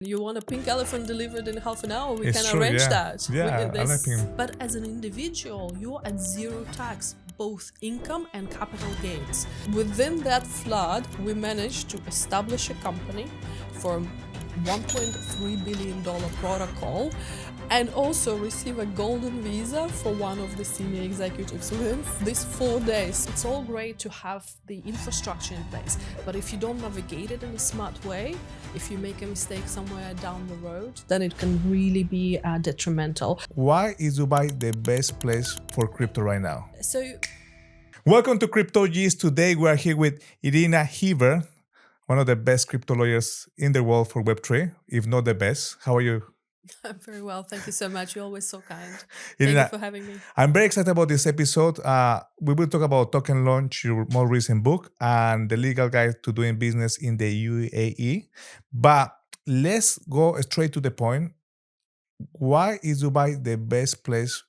You want a pink elephant delivered in half an hour, we It's can true, arrange yeah. that. Yeah, I like pink. But as an individual, you're at zero tax, both income and capital gains. Within that flood, we managed to establish a company for $1.3 billion protocol and also receive a golden visa for one of the senior executives within these 4 days. It's all great to have the infrastructure in place, but if you don't navigate it in a smart way, if you make a mistake somewhere down the road, then it can really be detrimental. Why is Dubai the best place for crypto right now? So, Welcome to Crypto Gist. Today we are here with Irina Heaver, one of the best crypto lawyers in the world for Web3, if not the best. How are you? I'm very well. Thank you so much. You're always so kind. Irina, Thank you for having me. I'm very excited about this episode. We will talk about Token Launch, your more recent book, and the legal guide to doing business in the UAE. But let's go straight to the point. Why is Dubai the best place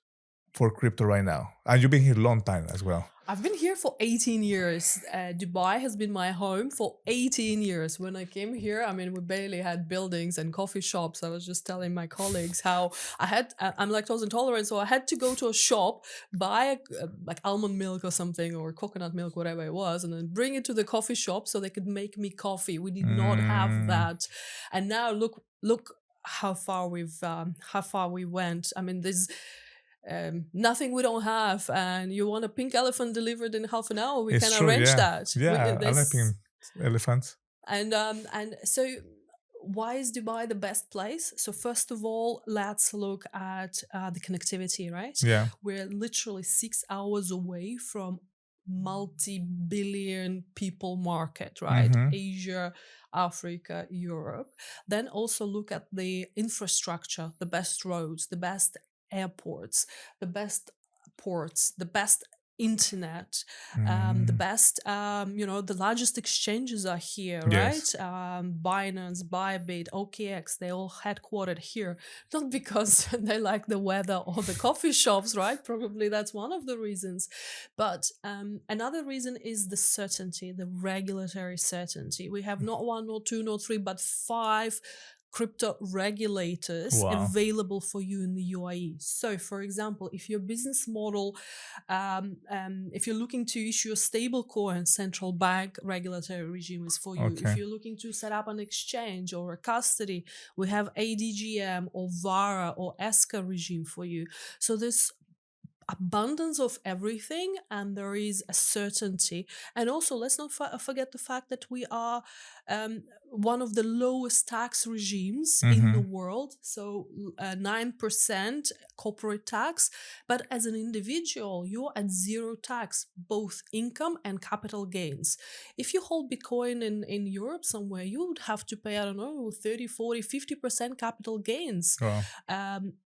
for crypto right now? And you've been here a long time as well. I've been here for 18 years. Dubai has been my home for 18 years. When I came here, I mean, we barely had buildings and coffee shops. I was just telling my colleagues how I'm lactose intolerant, so I had to go to a shop, buy like almond milk or something, or coconut milk, whatever it was, and then bring it to the coffee shop so they could make me coffee. We did not have that. And now look how far we went. I mean, there's nothing we don't have, and you want a pink elephant delivered in half an hour, we can arrange that. Yeah, I like pink elephants. And so why is Dubai the best place? So first of all, let's look at the connectivity, right? Yeah. We're literally 6 hours away from multi-billion people market, right? Asia, Africa, Europe. Then also look at the infrastructure, the best roads, the best airports, the best ports, the best internet, the best, the largest exchanges are here, Yes. right? Binance, Bybit, OKX, they all headquartered here, not because they like the weather or the coffee shops, right? Probably that's one of the reasons. But another reason is the certainty, the regulatory certainty. We have not one, not two, not three, but 5 crypto regulators available for you in the UAE. So, for example, if your business model, if you're looking to issue a stablecoin, central bank regulatory regime is for you. If you're looking to set up an exchange or a custody, we have ADGM or VARA or ESCA regime for you. So there's abundance of everything, and there is a certainty. And also, let's not forget the fact that we are one of the lowest tax regimes in the world, so 9% corporate tax. But as an individual, you're at zero tax, both income and capital gains. If you hold Bitcoin in Europe somewhere, you would have to pay, I don't know, 30, 40, 50% capital gains.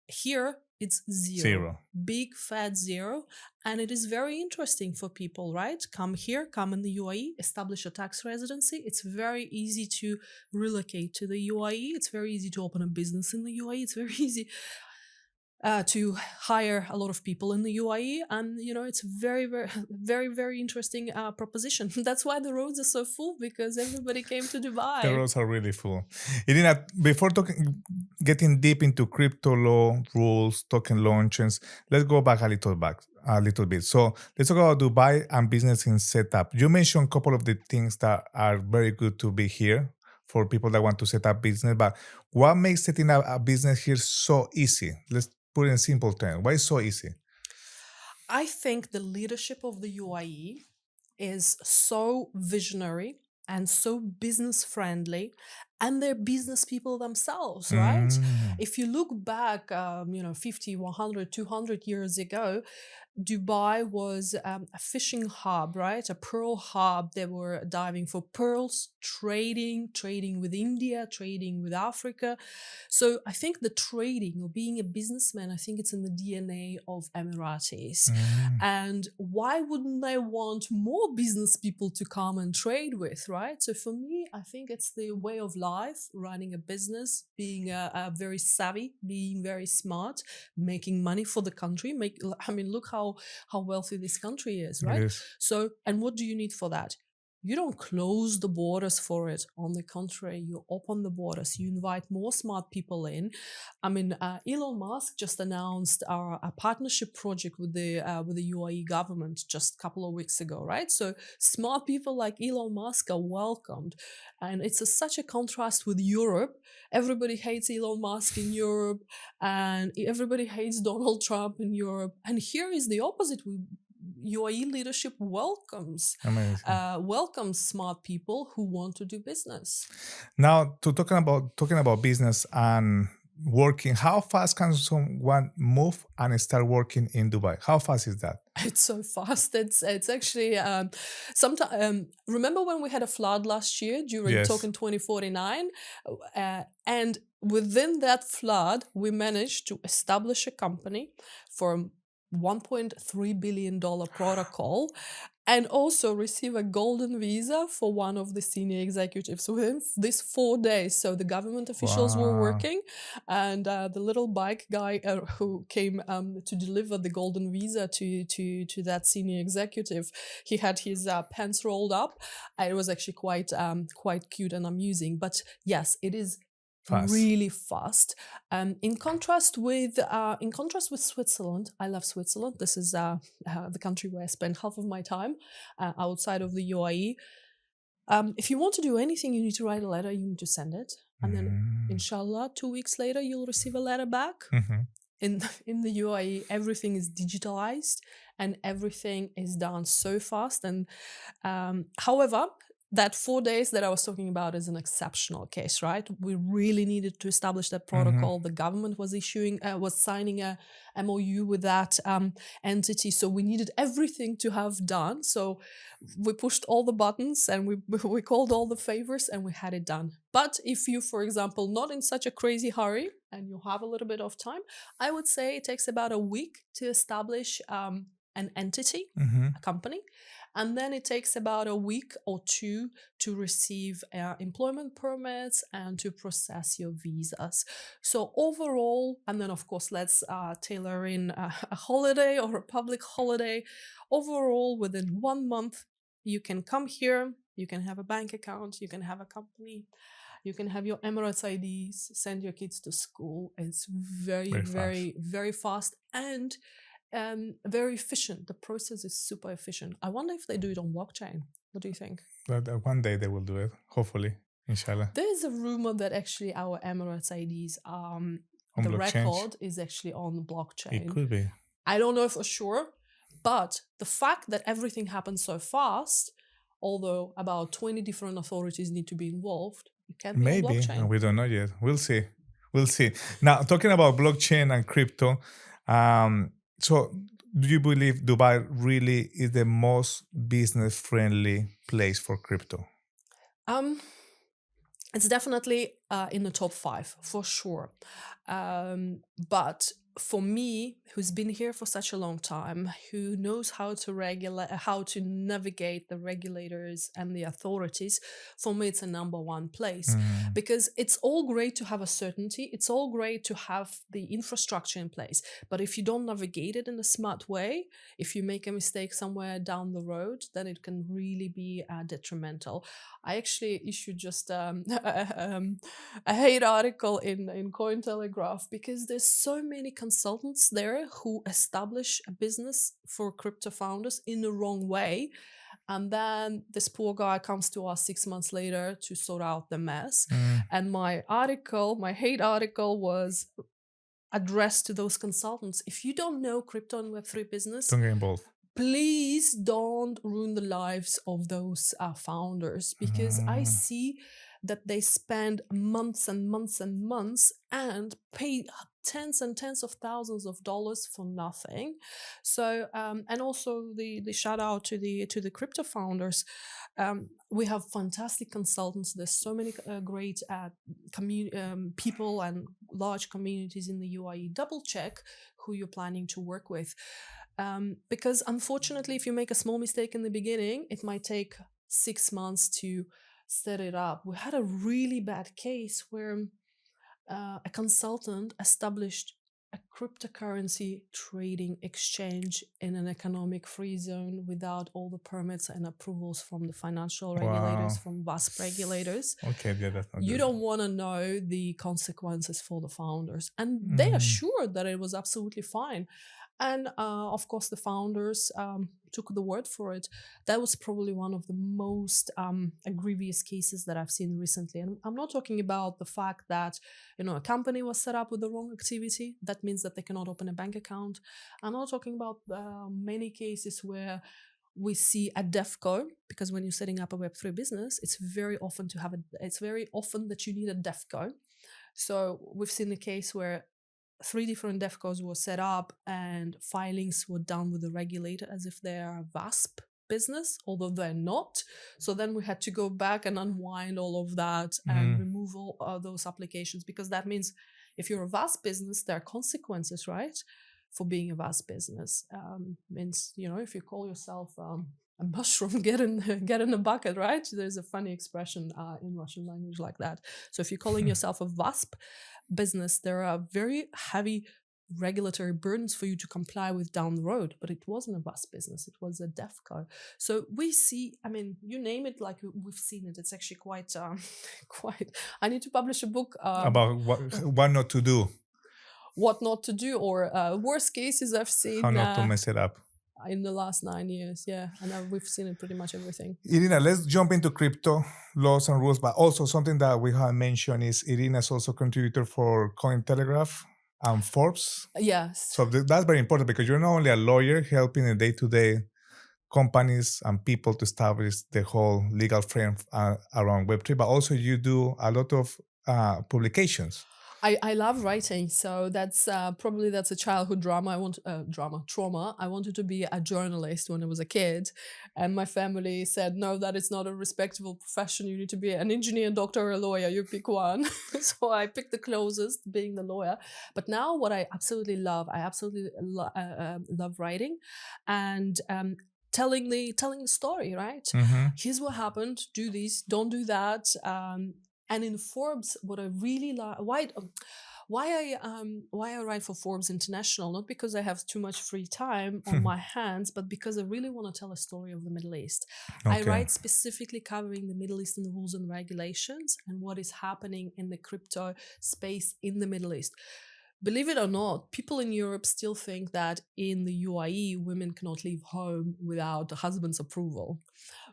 Here, it's zero. Big fat zero. And it is very interesting for people, right? Come here, come in the UAE, establish a tax residency. It's very easy to relocate to the UAE. It's very easy to open a business in the UAE. It's very easy to hire a lot of people in the UAE, and it's very, very, very, very interesting proposition. That's why the roads are so full, because everybody came to Dubai. The roads are really full. Irina, before getting deep into crypto law, rules, token launches, let's go back a little bit. So let's talk about Dubai and business in setup. You mentioned a couple of the things that are very good to be here for people that want to set up business, but what makes setting up a business here so easy? Let's put it in simple terms. Why is it so easy? I think the leadership of the UAE is so visionary and so business friendly, and they're business people themselves, right? If you look back, 50, 100, 200 years ago, Dubai was a fishing hub, right? A pearl hub. They were diving for pearls, trading with India, trading with Africa. So I think the trading, or being a businessman, I think it's in the DNA of Emiratis. And why wouldn't they want more business people to come and trade with, right? So for me, I think it's the way of life, running a business, being very savvy, being very smart, making money for the country. Look how wealthy this country is, right? Yes. So, and what do you need for that? you don't close the borders for it. On the contrary, you open the borders. You invite more smart people in. I mean, Elon Musk just announced a partnership project with the UAE government just a couple of weeks ago, right? So smart people like Elon Musk are welcomed, and it's such a contrast with Europe. Everybody hates Elon Musk in Europe, and everybody hates Donald Trump in Europe. And here is the opposite. UAE leadership welcomes smart people who want to do business. Now, to talking about business and working, how fast can someone move and start working in Dubai? How fast is that? It's so fast. It's actually sometimes. Remember when we had a flood last year during Yes. Token 2049, and within that flood, we managed to establish a company for $1.3 billion protocol, and also receive a golden visa for one of the senior executives within these 4 days. So the government officials were working, and the little bike guy who came to deliver the golden visa to that senior executive, he had his pants rolled up. It was actually quite cute and amusing. But yes, it is really fast. In contrast with Switzerland, I love Switzerland. This is the country where I spend half of my time outside of the UAE. If you want to do anything, you need to write a letter. You need to send it, and then inshallah, 2 weeks later, you'll receive a letter back. In the UAE, everything is digitalized and everything is done so fast. And however, that 4 days that I was talking about is an exceptional case, right? We really needed to establish that protocol. The government was signing a MOU with that entity. So we needed everything to have done. So we pushed all the buttons and we called all the favors and we had it done. But if you, for example, not in such a crazy hurry and you have a little bit of time, I would say it takes about a week to establish an entity, a company. And then it takes about a week or two to receive employment permits and to process your visas. So overall, and then of course, let's tailor in a holiday or a public holiday. Overall, within 1 month, you can come here, you can have a bank account, you can have a company, you can have your Emirates IDs, send your kids to school. It's very fast and very efficient. The process is super efficient. I wonder if they do it on blockchain. What do you think? One day they will do it, hopefully, inshallah. There is a rumor that actually our Emirates IDs, the blockchain. Record is actually on blockchain. It could be. I don't know for sure, but the fact that everything happens so fast, although about 20 different authorities need to be involved, it can be on blockchain. And we don't know yet. We'll see. Now, talking about blockchain and crypto, so do you believe Dubai really is the most business-friendly place for crypto? It's definitely in the top 5 for sure. But for me, who's been here for such a long time, who knows how to navigate the regulators and the authorities, for me, it's a number 1 place. Because it's all great to have a certainty. It's all great to have the infrastructure in place. But if you don't navigate it in a smart way, if you make a mistake somewhere down the road, then it can really be detrimental. I actually issued just a hate article in Cointelegraph because there's so many consultants there who establish a business for crypto founders in the wrong way. And then this poor guy comes to us 6 months later to sort out the mess. And my hate article was addressed to those consultants. If you don't know crypto and Web3 business, don't get involved. Please don't ruin the lives of those founders, because I see that they spend months and months and months and pay tens and tens of thousands of dollars for nothing. So, and also the shout out to the crypto founders. We have fantastic consultants. There's so many great people and large communities in the UAE. Double check who you're planning to work with. Because unfortunately, if you make a small mistake in the beginning, it might take 6 months to set it up. We had a really bad case where a consultant established a cryptocurrency trading exchange in an economic free zone without all the permits and approvals from the financial regulators, from VASP regulators. Okay, yeah, that's not You good. don't want to know the consequences for the founders. And they assured that it was absolutely fine. And of course, the founders took the word for it. That was probably one of the most egregious cases that I've seen recently. And I'm not talking about the fact that, a company was set up with the wrong activity. That means that they cannot open a bank account. I'm not talking about many cases where we see a DEFCO, because when you're setting up a Web3 business, it's very often that you need a DEFCO. So we've seen a case where 3 different DEFCOs were set up and filings were done with the regulator as if they are a VASP business, although they're not. So then we had to go back and unwind all of that and remove all those applications, because that means if you're a VASP business, there are consequences, right, for being a VASP business. Means, if you call yourself a mushroom, get in a bucket, right? There's a funny expression in Russian language like that. So if you're calling yourself a VASP business, there are very heavy regulatory burdens for you to comply with down the road. But it wasn't a VASP business, it was a DEFCO. So we see, you name it, like we've seen it. It's actually quite I need to publish a book about what not to do. What not to do, or worst cases I've seen. How not to mess it up. In the last 9 years, yeah. And we've seen it pretty much everything. Irina, let's jump into crypto laws and rules, but also something that we have mentioned is Irina is also a contributor for Cointelegraph and Forbes. Yes. So that's very important, because you're not only a lawyer helping the day-to-day companies and people to establish the whole legal frame around Web3, but also you do a lot of publications. I love writing, so that's a childhood trauma. I wanted to be a journalist when I was a kid, and my family said, no, that is not a respectable profession. You need to be an engineer, doctor, or a lawyer. You pick one. So I picked the closest, being the lawyer. But now what I absolutely love writing and telling the story, right? Here's what happened. Do this, don't do that. And in Forbes, what I really like, why I write for Forbes International, not because I have too much free time on my hands, but because I really want to tell a story of the Middle East. Okay. I write specifically covering the Middle Eastern rules and regulations and what is happening in the crypto space in the Middle East. Believe it or not, people in Europe still think that in the UAE, women cannot leave home without the husband's approval.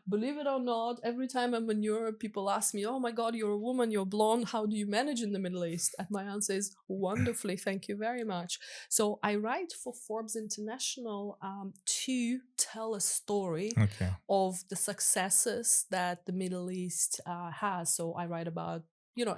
Believe it or not, every time I'm in Europe, people ask me, oh my God, you're a woman, you're blonde, how do you manage in the Middle East? And my answer is, wonderfully, thank you very much. So I write for Forbes International to tell a story of the successes that the Middle East has. So I write about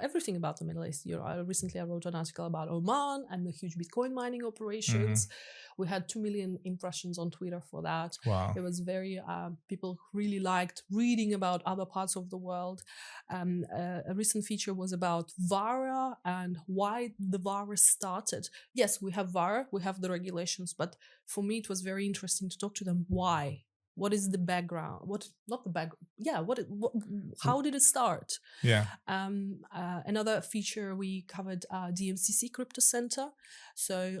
everything about the Middle East. Recently I wrote an article about Oman and the huge Bitcoin mining operations. We had 2 million impressions on Twitter for that. Wow. It was very, people really liked reading about other parts of the world. A recent feature was about VARA and why the VARA started. Yes, we have VARA, we have the regulations, but for me it was very interesting to talk to them. Why? What is the background? How did it start? Yeah. Another feature we covered, DMCC Crypto Center. So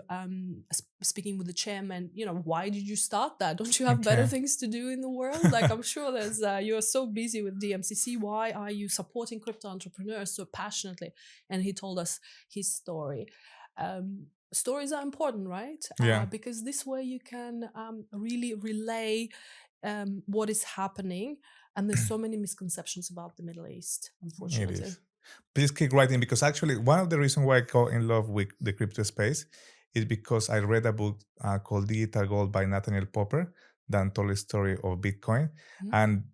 speaking with the chairman, why did you start that? Don't you have better things to do in the world? Like, I'm sure there's, you're so busy with DMCC. Why are you supporting crypto entrepreneurs so passionately? And he told us his story. Stories are important, right? Yeah. Because this way you can really relay what is happening. And there's so many misconceptions about the Middle East, unfortunately. It is. Please keep writing, because actually one of the reasons why I got in love with the crypto space is because I read a book called Digital Gold by Nathaniel Popper, the untold story of Bitcoin. And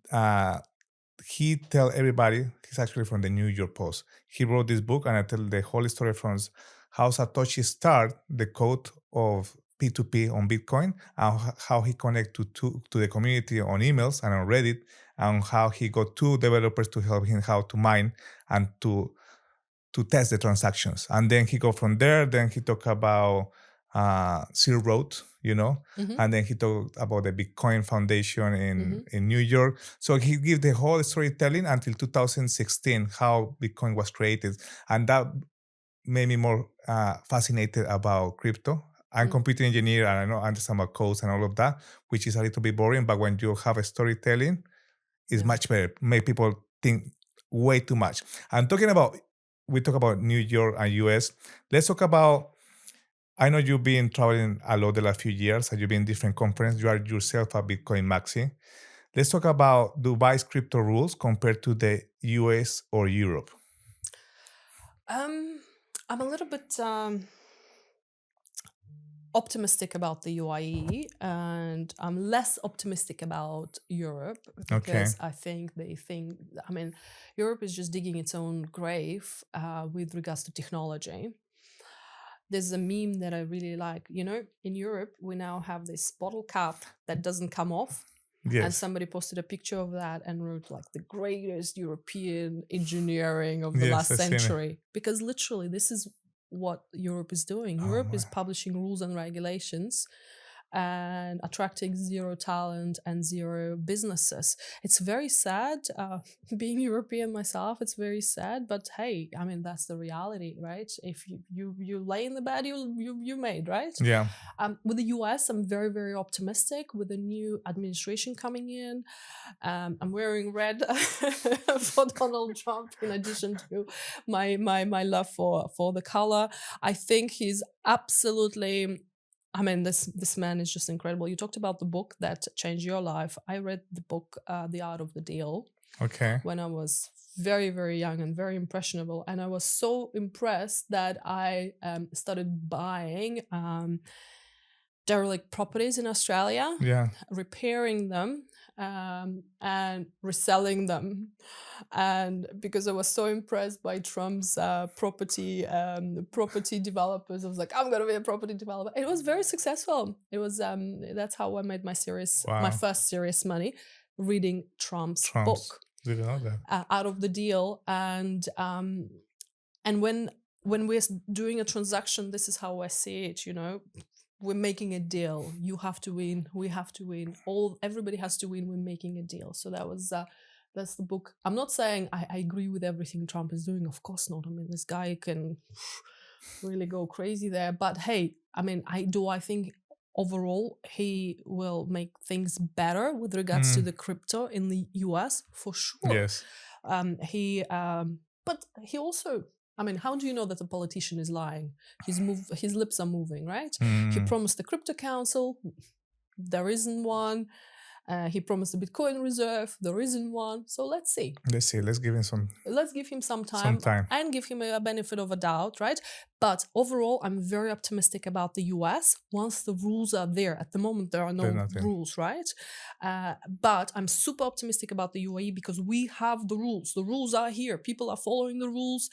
he tell everybody, he's actually from the New York Post. He wrote this book, and I tell the whole story from how Satoshi started the code of P2P on Bitcoin, and how he connected to the community on emails and on Reddit, and how he got 2 developers to help him how to mine and to test the transactions. And then he go from there. Then he talk about Silk Road, and then he talked about the Bitcoin Foundation in New York. So he gave the whole storytelling until 2016, how Bitcoin was created. And that made me more fascinated about crypto. I'm a computer engineer and I know I understand about codes and all of that, which is a little bit boring. But when you have a storytelling, it's much better. Make people think way too much. I'm talking about, we talk about New York and US. Let's talk about, I know you've been traveling a lot the last few years and you've been in different conferences. You are yourself a Bitcoin maxi. Let's talk about Dubai's crypto rules compared to the US or Europe. I'm a little bit optimistic about the UAE, and I'm less optimistic about Europe because I think Europe is just digging its own grave with regards to technology. There's a meme that I really like. In Europe, we now have this bottle cap that doesn't come off. Yes. And somebody posted a picture of that and wrote like the greatest European engineering of the last century. Because literally this is what Europe is doing. Europe is publishing rules and regulations and attracting zero talent and zero businesses. It's very sad. Being European myself, it's very sad. But hey, that's the reality, right? If you lay in the bed, you made, right? Yeah. With the US, I'm very, very optimistic with the new administration coming in. I'm wearing red for Donald Trump, in addition to my love for the color. I think he's absolutely, this man is just incredible. You talked about the book that changed your life. I read the book, The Art of the Deal. Okay. When I was very, very young and very impressionable. And I was so impressed that I started buying derelict properties in Australia, repairing them and reselling them. And because I was so impressed by Trump's property developers, I was like, I'm going to be a property developer. It was very successful. It was that's how I made my first serious money, reading Trump's book. Didn't know that. Out of the Deal. And when we're doing a transaction, this is how I see it, we're making a deal. You have to win. We have to win. Everybody has to win. We're making a deal. So that's the book. I'm not saying I agree with everything Trump is doing. Of course not. This guy can really go crazy there. But hey, I think overall he will make things better with regards to the crypto in the US for sure. Yes. But he also, how do you know that a politician is lying? His lips are moving, right? He promised the crypto council. There isn't one. He promised a Bitcoin reserve. There isn't one. So let's see. Let's give him some time. And give him a benefit of a doubt, right? But overall, I'm very optimistic about the US once the rules are there. At the moment, there are no rules, right? But I'm super optimistic about the UAE because we have the rules. The rules are here. People are following the rules.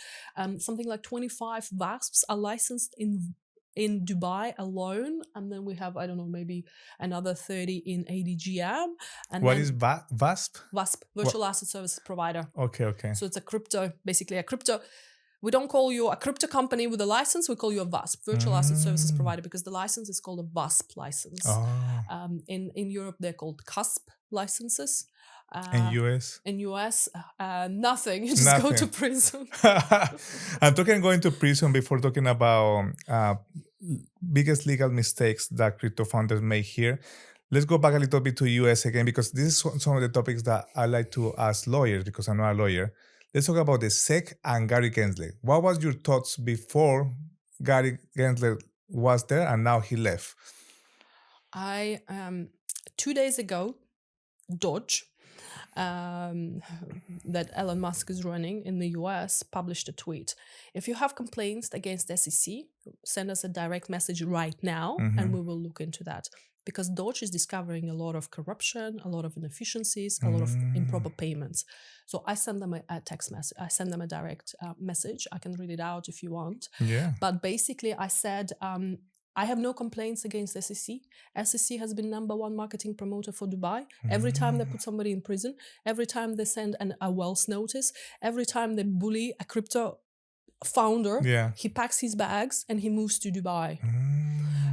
Something like 25 VASPs are licensed in Dubai alone, and then we have, I don't know, maybe another 30 in ADGM. And what is VASP? VASP, Virtual Asset Services Provider. Okay. So it's basically a crypto. We don't call you a crypto company with a license, we call you a VASP, Virtual Asset Services Provider, because the license is called a VASP license. In Europe, they're called CUSP licenses. In US? In US, nothing. You just go to prison. I'm talking going to prison before talking about biggest legal mistakes that crypto founders make here. Let's go back a little bit to US again, because this is some of the topics that I like to ask lawyers, because I'm not a lawyer. Let's talk about the SEC and Gary Gensler. What was your thoughts before Gary Gensler was there and now he left? 2 days ago, Doge, that Elon Musk is running in the US, published a tweet. If you have complaints against SEC, send us a direct message right now and we will look into that. Because Doge is discovering a lot of corruption, a lot of inefficiencies, a lot of improper payments. So I send them a text message. I send them a direct message. I can read it out if you want. Yeah. But basically I said, I have no complaints against SEC. SEC has been #1 marketing promoter for Dubai. Every time they put somebody in prison, every time they send a wealth notice, every time they bully a crypto founder, he packs his bags and he moves to Dubai.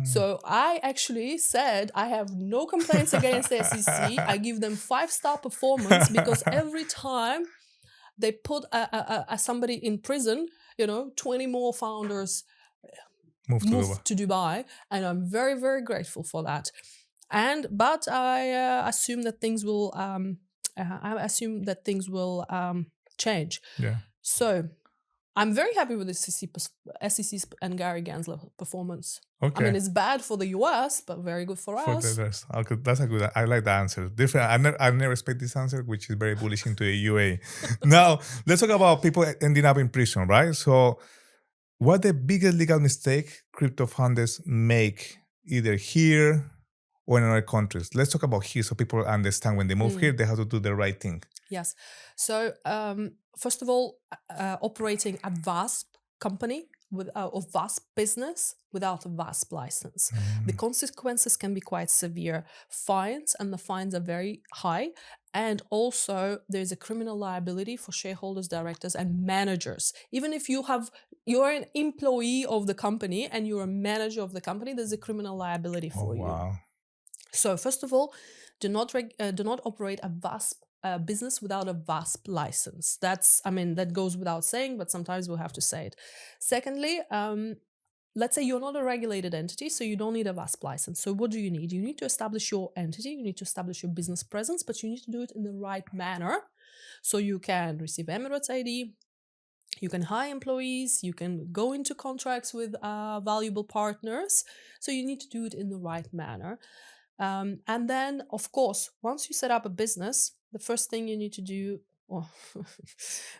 So I actually said I have no complaints against SEC. I give them 5-star performance because every time they put somebody in prison, 20 more founders Move to Dubai. moved to Dubai, and I'm very, very grateful for that. But I assume that things will change. Yeah. So I'm very happy with the SEC's and Gary Gensler performance. Okay. I mean, it's bad for the US, but very good for us. The rest. Okay, that's a good. I like the answer. Different. I never expect this answer, which is very bullish into the UA. Now let's talk about people ending up in prison, right? So, what the biggest legal mistake crypto founders make either here or in other countries? Let's talk about here so people understand when they move here, they have to do the right thing. Yes. So first of all, operating a VASP company or VASP business without a VASP license. The consequences can be quite severe. Fines, and the fines are very high. And also there's a criminal liability for shareholders, directors, and managers. Even if you're an employee of the company and you're a manager of the company, there's a criminal liability for you. Wow. So first of all, do not operate a VASP business without a VASP license. That goes without saying, but sometimes we'll have to say it. Secondly, let's say you're not a regulated entity, so you don't need a VASP license. So what do you need? You need to establish your entity, you need to establish your business presence, but you need to do it in the right manner. So you can receive Emirates ID, you can hire employees, you can go into contracts with valuable partners. So you need to do it in the right manner. And then, of course, once you set up a business, the first thing you need to do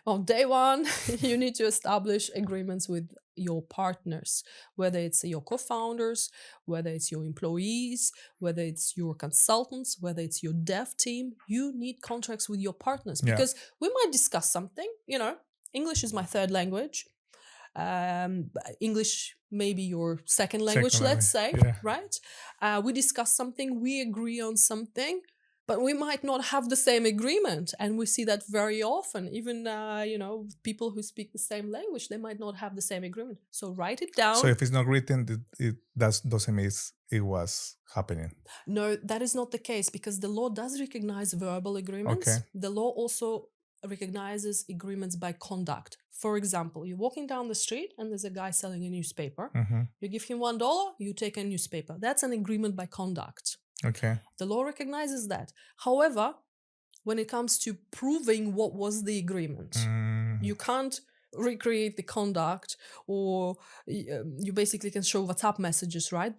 on day one, you need to establish agreements with your partners, whether it's your co-founders, whether it's your employees, whether it's your consultants, whether it's your dev team. You need contracts with your partners because we might discuss something. English is my third language. English maybe your second language, let's say, right? We discuss something, we agree on something, but we might not have the same agreement. And we see that very often. Even, people who speak the same language, they might not have the same agreement. So write it down. So if it's not written, it doesn't mean it was happening. No, that is not the case because the law does recognize verbal agreements. Okay. The law also recognizes agreements by conduct. For example, you're walking down the street and there's a guy selling a newspaper. You give him $1, you take a newspaper. That's an agreement by conduct. Okay. The law recognizes that. However, when it comes to proving what was the agreement, you can't recreate the conduct, or you basically can show WhatsApp messages, right?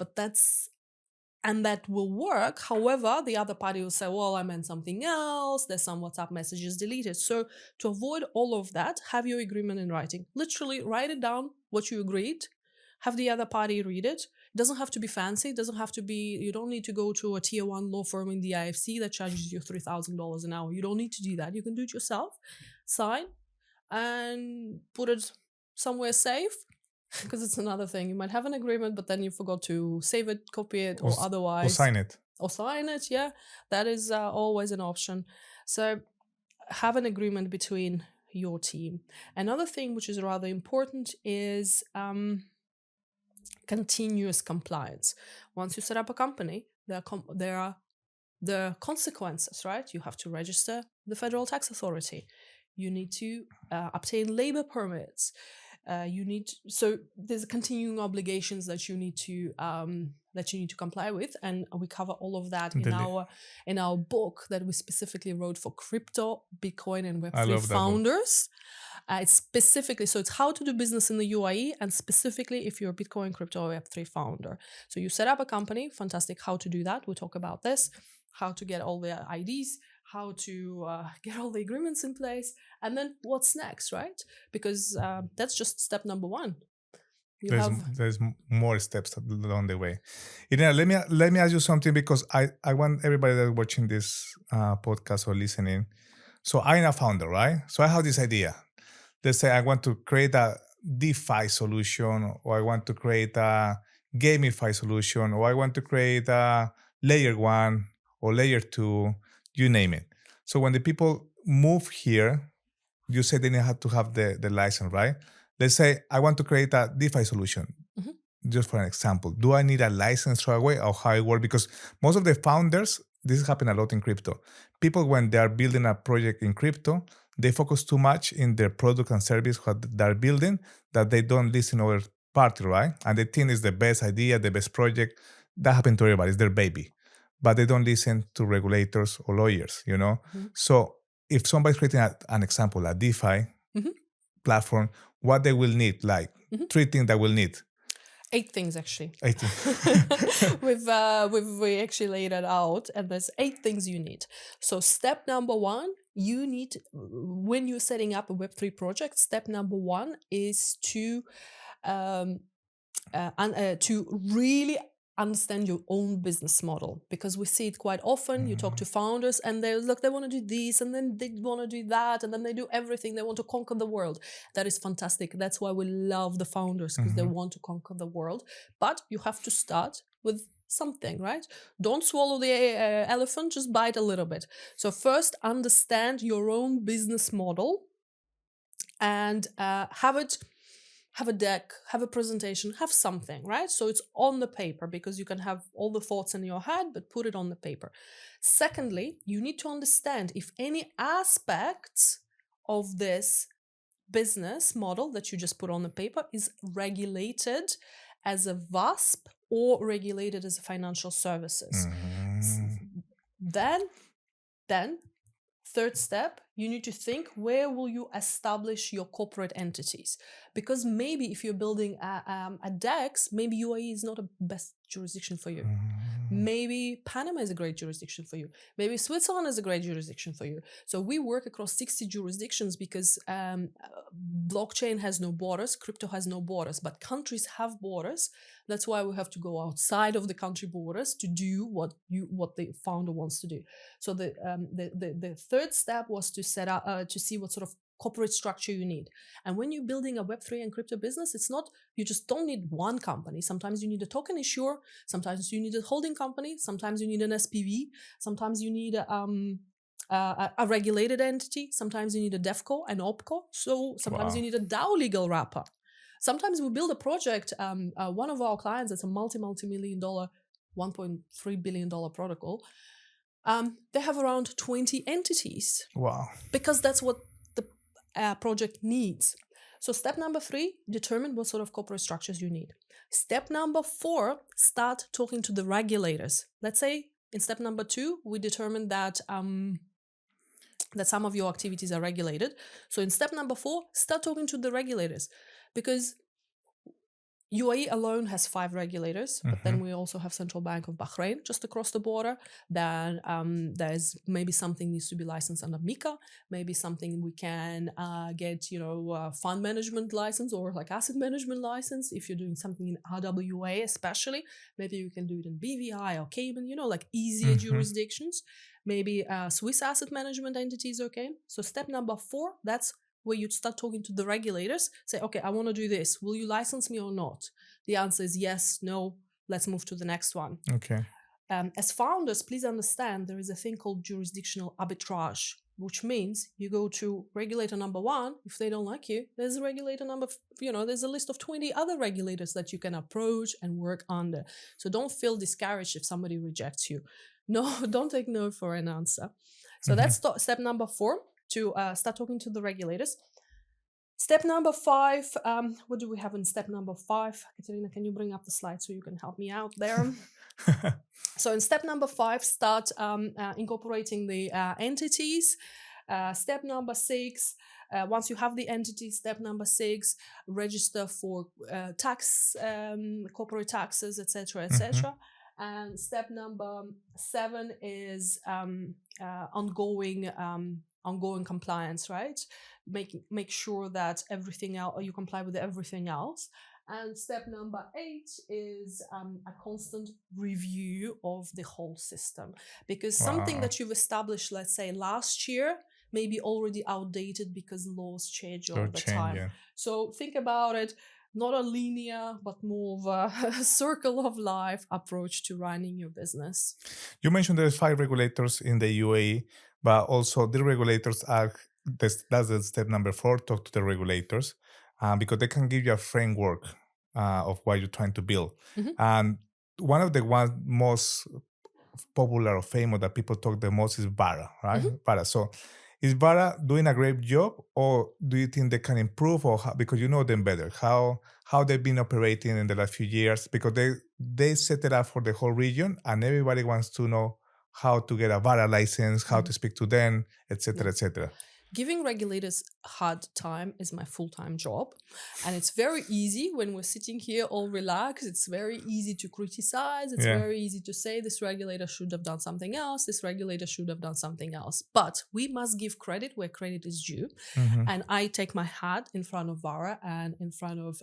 And that will work. However, the other party will say, well, I meant something else. There's some WhatsApp messages deleted. So to avoid all of that, have your agreement in writing. Literally write it down, what you agreed. Have the other party read it. It doesn't have to be fancy. It doesn't have to be, you don't need to go to a tier 1 law firm in the IFC that charges you $3,000 an hour. You don't need to do that. You can do it yourself. Sign and put it somewhere safe. Because it's another thing. You might have an agreement, but then you forgot to save it, copy it, or otherwise. Or sign it. Or sign it, yeah. That is always an option. So have an agreement between your team. Another thing which is rather important is continuous compliance. Once you set up a company, there are the consequences, right? You have to register the Federal Tax Authority. You need to obtain labor permits. So there's continuing obligations that you need to comply with, and we cover all of that in our book that we specifically wrote for crypto, Bitcoin, and Web3 founders. It's specifically, so it's how to do business in the UAE, and specifically if you're a Bitcoin, crypto, or Web3 founder. So you set up a company, fantastic. How to do that? We'll talk about this. How to get all the IDs. How to get all the agreements in place, and then what's next, right? Because that's just step number one. There's more steps along the way. Irina, let me ask you something, because I want everybody that's watching this podcast or listening. So I'm a founder, right? So I have this idea. Let's say I want to create a DeFi solution, or I want to create a gamified solution, or I want to create a layer 1 or layer 2. You name it. So when the people move here, you say they have to have the license, right? Let's say I want to create a DeFi solution. Just for an example, do I need a license right away, or how it works? Because most of the founders, this is happening a lot in crypto. People, when they are building a project in crypto, they focus too much in their product and service what they're building that they don't listen to other party, right? And they think it's the best idea, the best project. That happened to everybody. It's their baby. But they don't listen to regulators or lawyers, you know? Mhm. So if somebody's creating an example, a DeFi Mhm. platform, what they will need, like Mhm. 3 things that will need. 8 things actually. 8 things. we actually laid it out, and there's 8 things you need. So step number 1, you need, when you're setting up a Web3 project, step number 1 is to really understand your own business model, because we see it quite often. You talk to founders and they want to do this, and then they want to do that, and then they do everything. They want to conquer the world. That is fantastic. That's why we love the founders, because they want to conquer the world. But you have to start with something, right? Don't swallow the elephant, just bite a little bit. So first, understand your own business model and have a deck, have a presentation, have something, right? So it's on the paper, because you can have all the thoughts in your head, but put it on the paper. Secondly, you need to understand if any aspects of this business model that you just put on the paper is regulated as a VASP or regulated as a financial services. Then, third step, you need to think, where will you establish your corporate entities? Because maybe if you're building a DEX, maybe UAE is not the best jurisdiction for you. Maybe Panama is a great jurisdiction for you. Maybe Switzerland is a great jurisdiction for you. So we work across 60 jurisdictions because blockchain has no borders, crypto has no borders, but countries have borders. That's why we have to go outside of the country borders to do what the founder wants to do. So the third step was to set up to see what sort of corporate structure you need. And when you're building a Web3 and crypto business, it's not, you just don't need one company. Sometimes you need a token issuer, sometimes you need a holding company, sometimes you need an SPV, sometimes you need a regulated entity, sometimes you need a DevCo, an OpCo, so sometimes you need a DAO legal wrapper. Sometimes we build a project, one of our clients, it's a multi-million dollar, $1.3 billion protocol. They have around 20 entities. Wow. Because that's what the project needs. So step number 3, determine what sort of corporate structures you need. Step number 4, start talking to the regulators. Let's say in step number 2, we determined that that some of your activities are regulated. So in step number 4, start talking to the regulators, because UAE alone has 5 regulators, but then we also have Central Bank of Bahrain just across the border. Then there's maybe something needs to be licensed under MiCA, maybe something we can get, fund management license or like asset management license. If you're doing something in RWA especially, maybe you can do it in BVI or Cayman, like easier jurisdictions. Maybe Swiss asset management entities, okay? So step number 4, that's where you start talking to the regulators, say, okay, I want to do this. Will you license me or not? The answer is yes, no, let's move to the next one. Okay. As founders, please understand there is a thing called jurisdictional arbitrage, which means you go to regulator number 1. If they don't like you, there's a regulator number, there's a list of 20 other regulators that you can approach and work under. So don't feel discouraged if somebody rejects you. No, don't take no for an answer. So that's step number 4. To start talking to the regulators. Step number 5, what do we have in step number 5? Katerina, can you bring up the slide so you can help me out there? So in step number 5, start incorporating the entities. Step number 6, once you have the entity, step number 6, register for tax, corporate taxes, etc., etc. And step number 7 is ongoing compliance, right? Make sure that everything else, you comply with everything else. And step number 8 is a constant review of the whole system, because something that you've established, let's say last year, may be already outdated because laws change all the time. Yeah. So think about it, not a linear, but more of a circle of life approach to running your business. You mentioned there's 5 regulators in the UAE, but also the regulators are, that's step number 4, talk to the regulators, because they can give you a framework of what you're trying to build. And one of the most popular or famous that people talk the most is VARA, right? Mhm. VARA. So is VARA doing a great job, or do you think they can improve, or because you know them better, how they've been operating in the last few years? Because they set it up for the whole region, and everybody wants to know how to get a VARA license, how to speak to them, etc., Yeah. etc. Giving regulators hard time is my full-time job, and it's very easy when we're sitting here all relaxed. It's very easy to criticize. It's Yeah. very easy to say this regulator should have done something else, this regulator should have done something else. But we must give credit where credit is due. Mhm. And I take my hat in front of VARA and in front of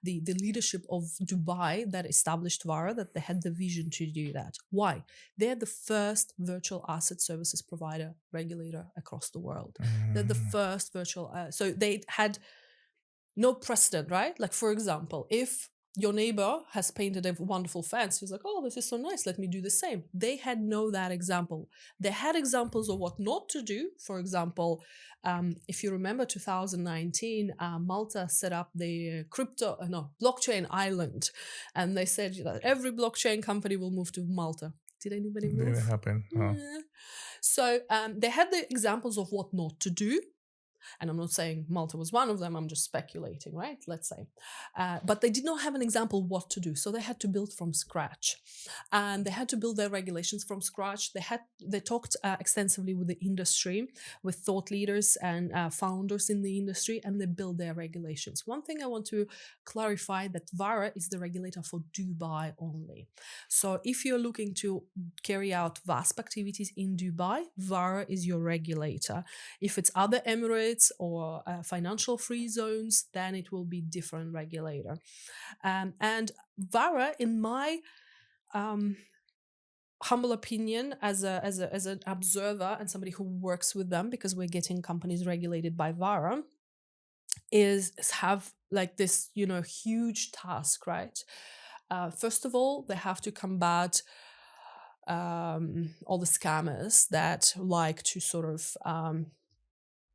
the leadership of Dubai that established VARA, that they had the vision to do that. Why? They're the first virtual asset services provider regulator across the world. They're the first virtual. So they had no precedent, right? Like, for example, if your neighbor has painted a wonderful fence, he's like, oh, this is so nice, let me do the same. They had that example. They had examples of what not to do. For example, if you remember 2019, Malta set up the blockchain island. And they said that every blockchain company will move to Malta. Did anybody move? Didn't happen. Oh. Yeah. So they had the examples of what not to do. And I'm not saying Malta was one of them, I'm just speculating, right? Let's say. But they did not have an example what to do. So they had to build from scratch. And they had to build their regulations from scratch. They talked extensively with the industry, with thought leaders and founders in the industry, and they built their regulations. One thing I want to clarify, that VARA is the regulator for Dubai only. So if you're looking to carry out VASP activities in Dubai, VARA is your regulator. If it's other Emirates or financial free zones, then it will be different regulator. And VARA, in my humble opinion, as an observer and somebody who works with them, because we're getting companies regulated by VARA, have like this, huge task, right? First of all, they have to combat all the scammers that like to sort of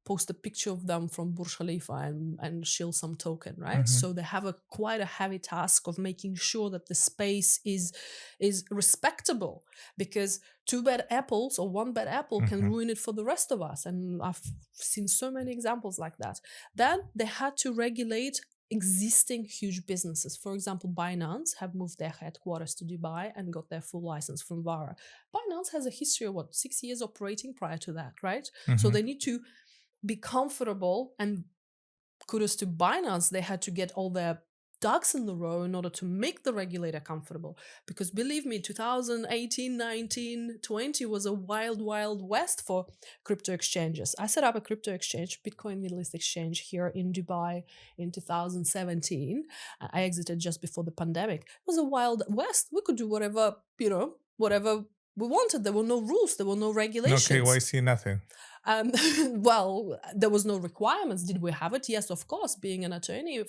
post a picture of them from Burj Khalifa and shill some token, right? So they have quite a heavy task of making sure that the space is respectable, because two bad apples or one bad apple can ruin it for the rest of us. And I've seen so many examples like that. Then they had to regulate existing huge businesses. For example, Binance have moved their headquarters to Dubai and got their full license from VARA. Binance has a history of 6 years operating prior to that, right? So they need to be comfortable, and kudos to Binance, they had to get all their ducks in the row in order to make the regulator comfortable. Because believe me, 2018, 19, 20 was a wild, wild west for crypto exchanges. I set up a crypto exchange, Bitcoin Middle East Exchange, here in Dubai in 2017. I exited just before the pandemic. It was a wild west. We could do whatever we wanted. There were no rules. There were no regulations. No KYC, nothing. Well, there was no requirements. Did we have it? Yes, of course. Being an attorney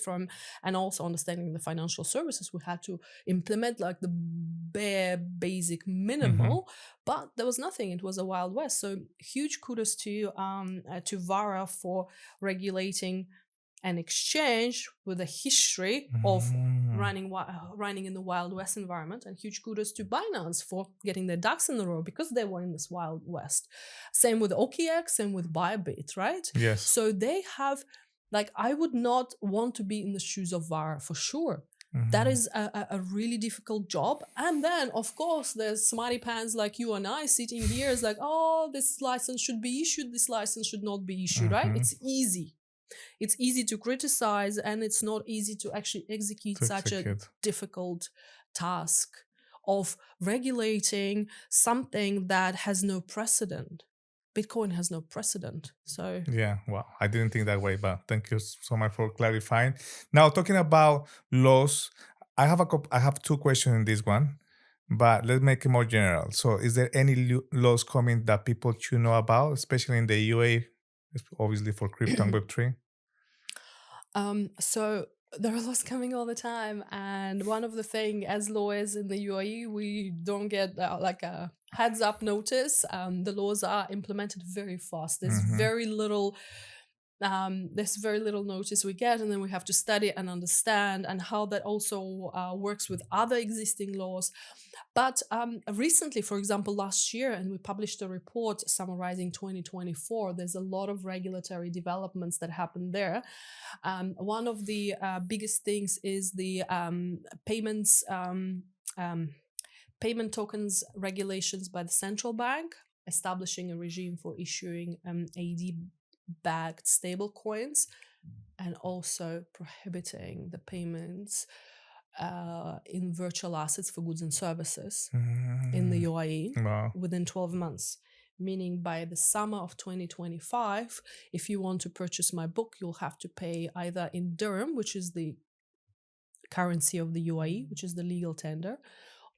and also understanding the financial services, we had to implement like the bare basic minimal, but there was nothing. It was a wild west. So huge kudos to VARA for regulating an exchange with a history of running in the Wild West environment, and huge kudos to Binance for getting their ducks in the row, because they were in this Wild West. Same with OKX, same with Bybit, right? Yes. So they have, like, I would not want to be in the shoes of VARA for sure. That is a really difficult job. And then, of course, there's smarty pants like you and I sitting here is like, oh, this license should be issued, this license should not be issued, right? It's easy. It's easy to criticize, and it's not easy to actually execute such a difficult task of regulating something that has no precedent. Bitcoin has no precedent. So yeah, well, I didn't think that way, but thank you so much for clarifying. Now, talking about laws, I have two questions in this one, but let's make it more general. So, is there any laws coming that people should know about, especially in the UAE, obviously for crypto and Web3? So there are laws coming all the time, and one of the things as lawyers in the UAE, we don't get like a heads up notice. The laws are implemented very fast. There's very little there's very little notice we get, and then we have to study and understand, and how that also works with other existing laws. But recently, for example, last year, and we published a report summarizing 2024, there's a lot of regulatory developments that happened there. One of the biggest things is the payment tokens regulations by the central bank, establishing a regime for issuing AD-backed stablecoins, and also prohibiting the payments in virtual assets for goods and services in the UAE within 12 months. Meaning by the summer of 2025, if you want to purchase my book, you'll have to pay either in dirham, which is the currency of the UAE, which is the legal tender,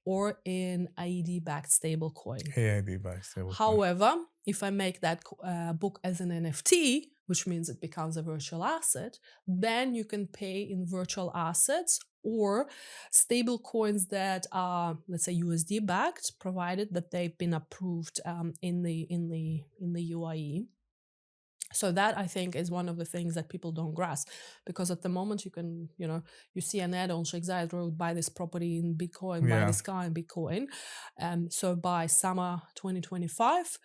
or in AED-backed stablecoin. AED-backed stablecoin. However, if I make that book as an NFT, which means it becomes a virtual asset, then you can pay in virtual assets or stable coins that are, let's say, USD backed, provided that they've been approved in the UAE. So that, I think, is one of the things that people don't grasp, because at the moment you can, you see an ad on Sheikh Zayed Road, buy this property in Bitcoin, buy this car in Bitcoin. So by summer 2025,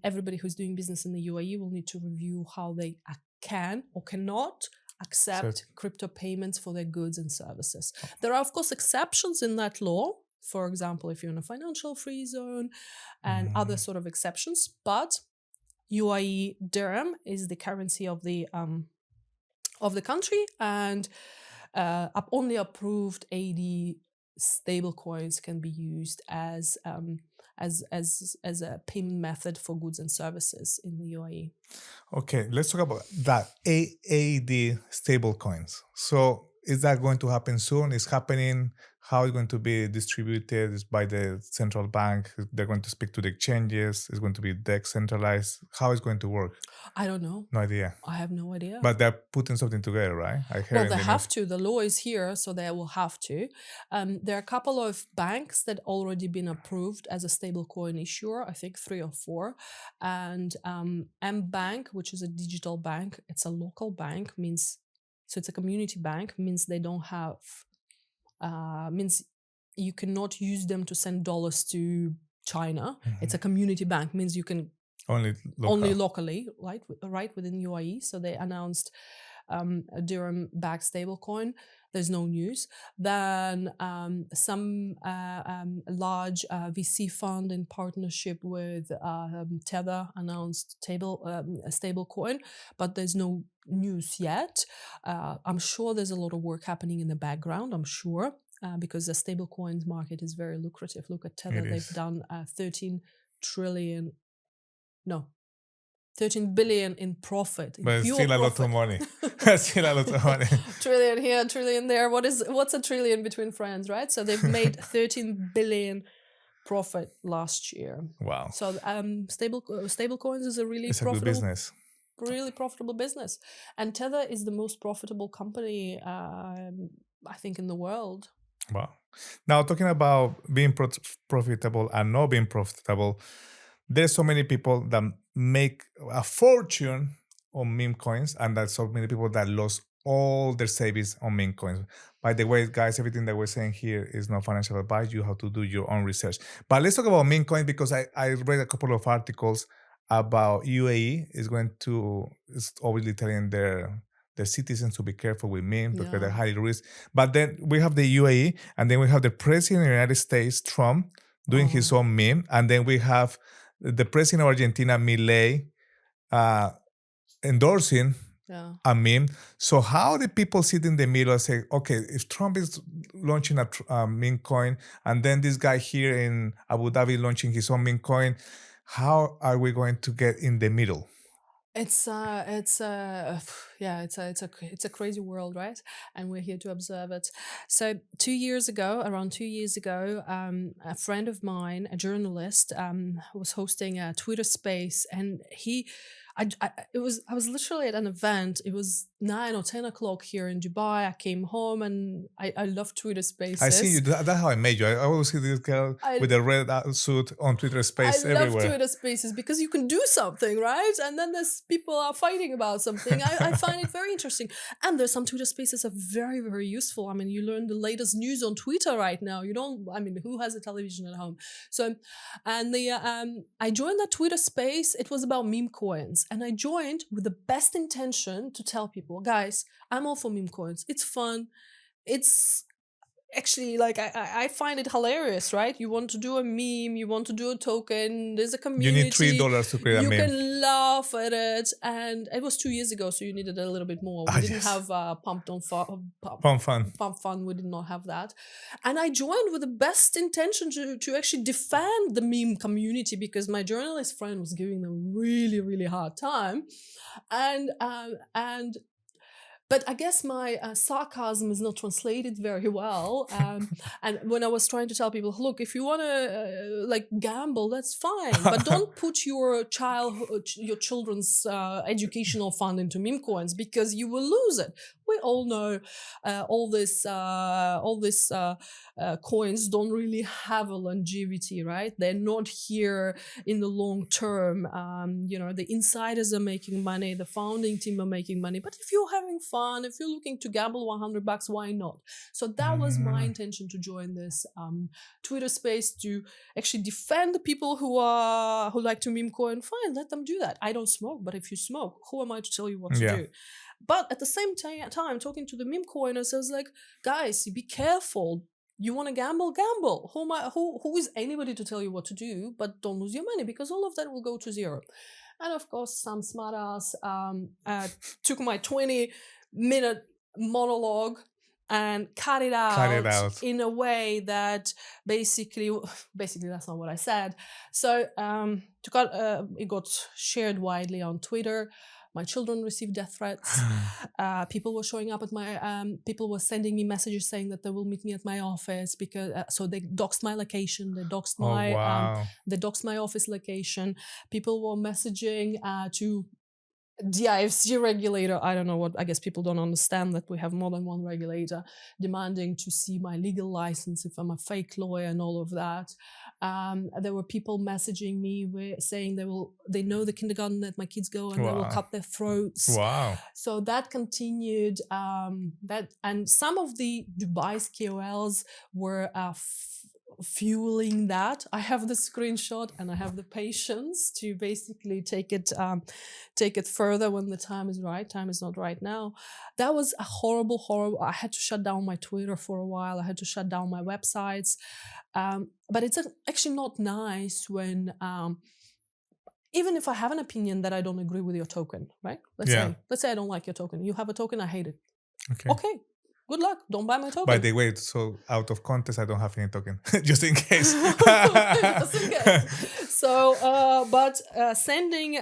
everybody who's doing business in the UAE will need to review how they can or cannot accept crypto payments for their goods and services. There are, of course, exceptions in that law. For example, if you're in a financial free zone and other sort of exceptions, but UAE dirham is the currency of the country, and only approved AD stablecoins can be used as a payment method for goods and services in the UAE. Okay, let's talk about that AAD stablecoins. So is that going to happen soon? Is happening? How is it going to be distributed? Is by the central bank? They're going to speak to the exchanges? Is going to be decentralized? How is it going to work? I don't know. No idea. I have no idea. But they're putting something together, right? Well, they have to. The law is here, so they will have to. There are a couple of banks that already been approved as a stablecoin issuer, I think 3 or 4. And M-Bank, which is a digital bank, it's a local bank, so it's a community bank, means they don't have, means you cannot use them to send dollars to China. It's a community bank, means you can only locally, right within UAE. So they announced a dirham-backed stablecoin. There's no news. Then some large VC fund in partnership with Tether announced a stablecoin, but there's no news yet. I'm sure there's a lot of work happening in the background. I'm sure. Because the stablecoins market is very lucrative. Look at Tether; they've done 13 billion in profit. But it's still a lot of money. Still a lot of money. Trillion here, trillion there. What's a trillion between friends, right? So they've made 13 billion profit last year. Wow. So stable coins is a really good business. Really profitable business. And Tether is the most profitable company, I think, in the world. Wow. Now, talking about being profitable and not being profitable, there's so many people that make a fortune on meme coins, and there's so many people that lost all their savings on meme coins. By the way, guys, everything that we're saying here is not financial advice. You have to do your own research. But let's talk about meme coins, because I read a couple of articles about UAE is obviously telling their citizens to be careful with memes because they're highly risk. But then we have the UAE, and then we have the president of the United States, Trump, doing his own meme, and then we have the president of Argentina, Milei, endorsing a meme. So how do people sit in the middle and say, okay, if Trump is launching a meme coin, and then this guy here in Abu Dhabi launching his own meme coin, how are we going to get in the middle? It's a crazy world, right? And we're here to observe it. So around 2 years ago, a friend of mine, a journalist, was hosting a Twitter space, and I was literally at an event. It was 9 or 10 o'clock here in Dubai. I came home and I love Twitter I see you. Spaces. That's how I met you. I always see this girl I with a red suit on Twitter I Space love everywhere. Twitter Spaces because you can do something, right? And then there's people are fighting about something. I find it very interesting. And there's some Twitter Spaces are very, very useful. I mean, you learn the latest news on Twitter right now. You don't, I mean, who has a television at home? So, and I joined that Twitter Space. It was about meme coins. And I joined with the best intention to tell people, guys, I'm all for meme coins. It's fun. It's actually like I find it hilarious, right? You want to do a meme, you want to do a token, there's a You need community, $3 to create a you meme. can laugh at it. And it was 2 years ago, so you needed a little bit more. We didn't Yes. have pump fun. We did not have that. And I joined with the best intention to actually defend the meme community because my journalist friend was giving them a really, really hard time. And but I guess my sarcasm is not translated very well. And when I was trying to tell people, look, if you want to like gamble, that's fine, but don't put your children's educational fund into meme coins because you will lose it. We all know all this coins don't really have a longevity, right? They're not here in the long term. The insiders are making money, the founding team are making money. But if you're having fun, if you're looking to gamble $100, why not? So that was my intention to join this Twitter space to actually defend the people who like to meme coin. Fine, let them do that. I don't smoke, but if you smoke, who am I to tell you what to do? But at the same time, talking to the meme coiners, I was like, guys, be careful. You want to gamble? Who is anybody to tell you what to do? But don't lose your money because all of that will go to zero. And of course, some smartass took my 20-minute monologue and cut it out in a way that basically that's not what I said. So it got shared widely on Twitter. My children received death threats. People were showing up at my. People were sending me messages saying that they will meet me at my office because. So they doxed my location. They doxed they doxed my office location. People were messaging to the IFC regulator. I don't know what. I guess people don't understand that we have more than one regulator demanding to see my legal license if I'm a fake lawyer and all of that. There were people messaging me saying they know the kindergarten that my kids go and they will cut their throats. Wow. So that continued. And some of the Dubai's KOLs were fueling that. I have the screenshot and I have the patience to basically take it further when the time is right. Time is not right now. That was a horrible. I had to shut down my Twitter for a while. I had to shut down my websites. But it's actually not nice when even if I have an opinion that I don't agree with your token, right? Let's say I don't like your token. You have a token, I hate it. Okay. Good luck. Don't buy my token. By the way, so out of context, I don't have any token, just in case. Just in case. So, sending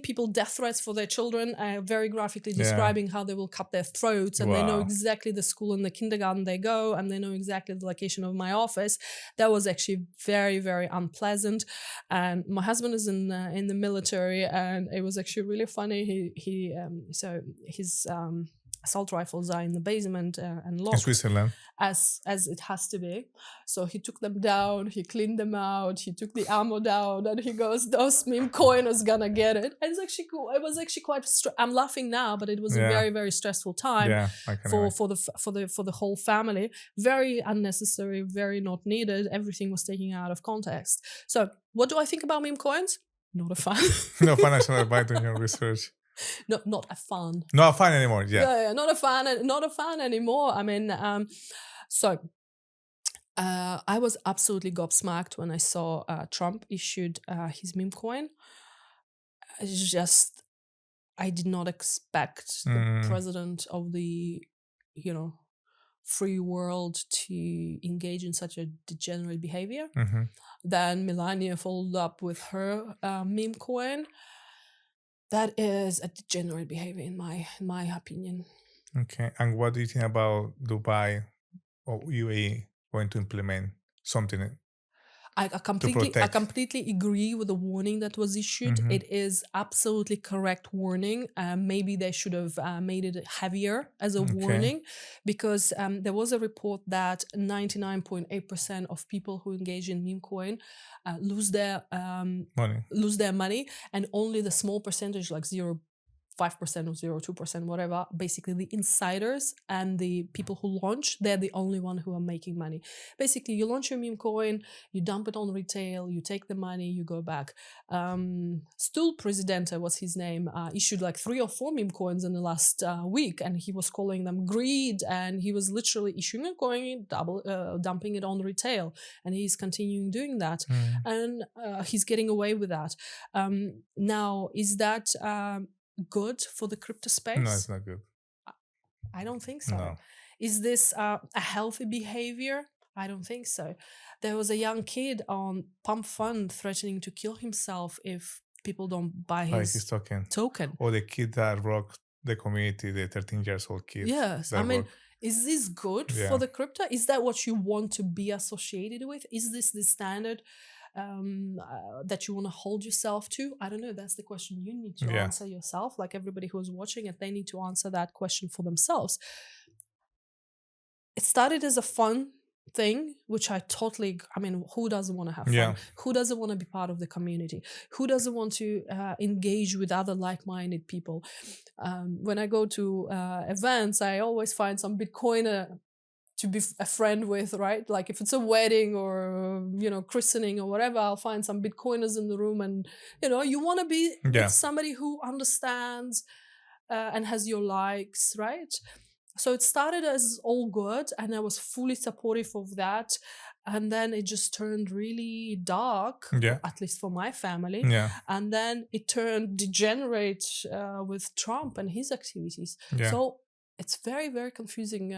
people death threats for their children, very graphically describing how they will cut their throats, and they know exactly the school and the kindergarten they go, and they know exactly the location of my office. That was actually very, very unpleasant. And my husband is in the military, and it was actually really funny. His assault rifles are in the basement and locked. In Switzerland. As it has to be. So he took them down, he cleaned them out, he took the ammo down, and he goes, those meme coiners gonna get it. And it's actually cool. It was actually quite I'm laughing now, but it was a very, very stressful time for the whole family. Very unnecessary, very not needed. Everything was taken out of context. So what do I think about meme coins? Not a fan. No financial advice on your research. No, not a fan. Not a fan anymore. Yeah, not a fan anymore. I mean, I was absolutely gobsmacked when I saw Trump issued his meme coin. I did not expect the president of the, free world to engage in such a degenerate behavior. Then Melania followed up with her meme coin. That is a degenerate behavior in my opinion. Okay. And what do you think about Dubai or UAE going to implement something? I protect. completely agree with the warning that was issued. Mhm. It is absolutely correct warning. Maybe they should have made it heavier as a Okay. warning, because there was a report that 99.8% of people who engage in meme coin lose their money, and only the small percentage, like 0.5% or 0.2%, whatever, basically the insiders and the people who launch, they're the only one who are making money. Basically, you launch your meme coin, you dump it on retail, you take the money, you go back. Stool Presidente was his name, issued like 3 or 4 meme coins in the last week, and he was calling them greed, and he was literally issuing a coin, dumping it on retail, and he's continuing doing that, and he's getting away with that. Now, is that good for the crypto space? No, it's not good. I don't think so. No. Is this a healthy behavior? I don't think so. There was a young kid on Pump Fund threatening to kill himself if people don't buy his token. Or the kid that rocked the community, the 13 years old kid. Yes, I mean, is this good for the crypto? Is that what you want to be associated with? Is this the standard that you want to hold yourself to? I don't know. That's the question you need to answer yourself. Like everybody who's watching it, they need to answer that question for themselves. It started as a fun thing, which I mean, who doesn't want to have fun? Who doesn't want to be part of the community? Who doesn't want to engage with other like-minded people? When I go to events, I always find some Bitcoiner to be a friend with, right? Like if it's a wedding or, christening or whatever, I'll find some Bitcoiners in the room, and, you want to be with somebody who understands and has your likes, right? So it started as all good, and I was fully supportive of that. And then it just turned really dark, at least for my family. And then it turned degenerate with Trump and his activities. So it's very, very confusing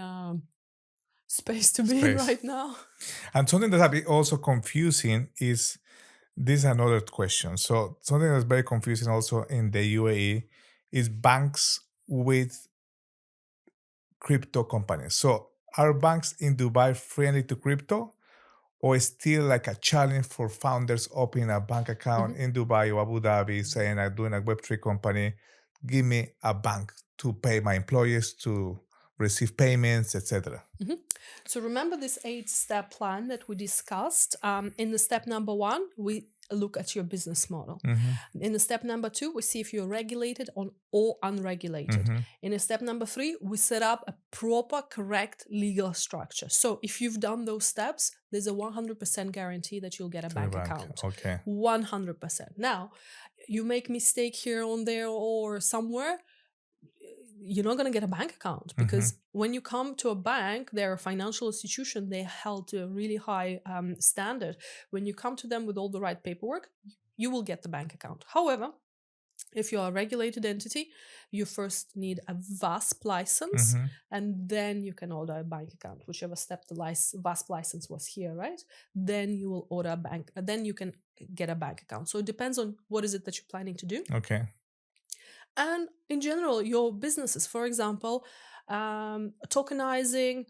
space to be in right now. And something that's also confusing is, this is another question. So something that's very confusing also in the UAE is banks with crypto companies. So are banks in Dubai friendly to crypto, or is still like a challenge for founders opening a bank account in Dubai or Abu Dhabi, saying I'm doing a Web3 company, give me a bank to pay my employees, to receive payments, etc. So remember this 8-step plan that we discussed. In the step number 1, we look at your business model. In the step number 2, we see if you're regulated or unregulated. In the step number 3, we set up a proper, correct legal structure. So if you've done those steps, there's a 100% guarantee that you'll get a bank account. 100%. Now, you make mistake here or there or somewhere, you're not going to get a bank account, because when you come to a bank, they're a financial institution, they held to a really high standard. When you come to them with all the right paperwork, you will get the bank account. However, if you're a regulated entity, you first need a VASP license, and then you can order a bank account, whichever step the VASP license was here, right? Then you will order a bank, then you can get a bank account. So it depends on what is it that you're planning to do. And in general, your businesses, for example, tokenizing,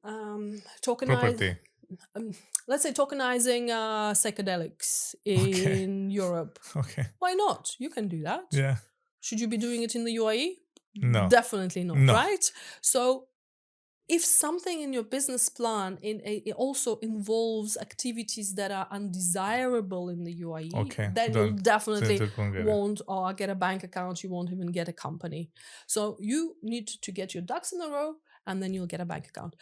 Property. Let's say tokenizing psychedelics in Europe. Why not? You can do that. Should you be doing it in the UAE? No. Definitely not, right? So if something in your business plan it also involves activities that are undesirable in the UAE, then you definitely won't get a bank account. You won't even get a company. So you need to get your ducks in a row, and then you'll get a bank account.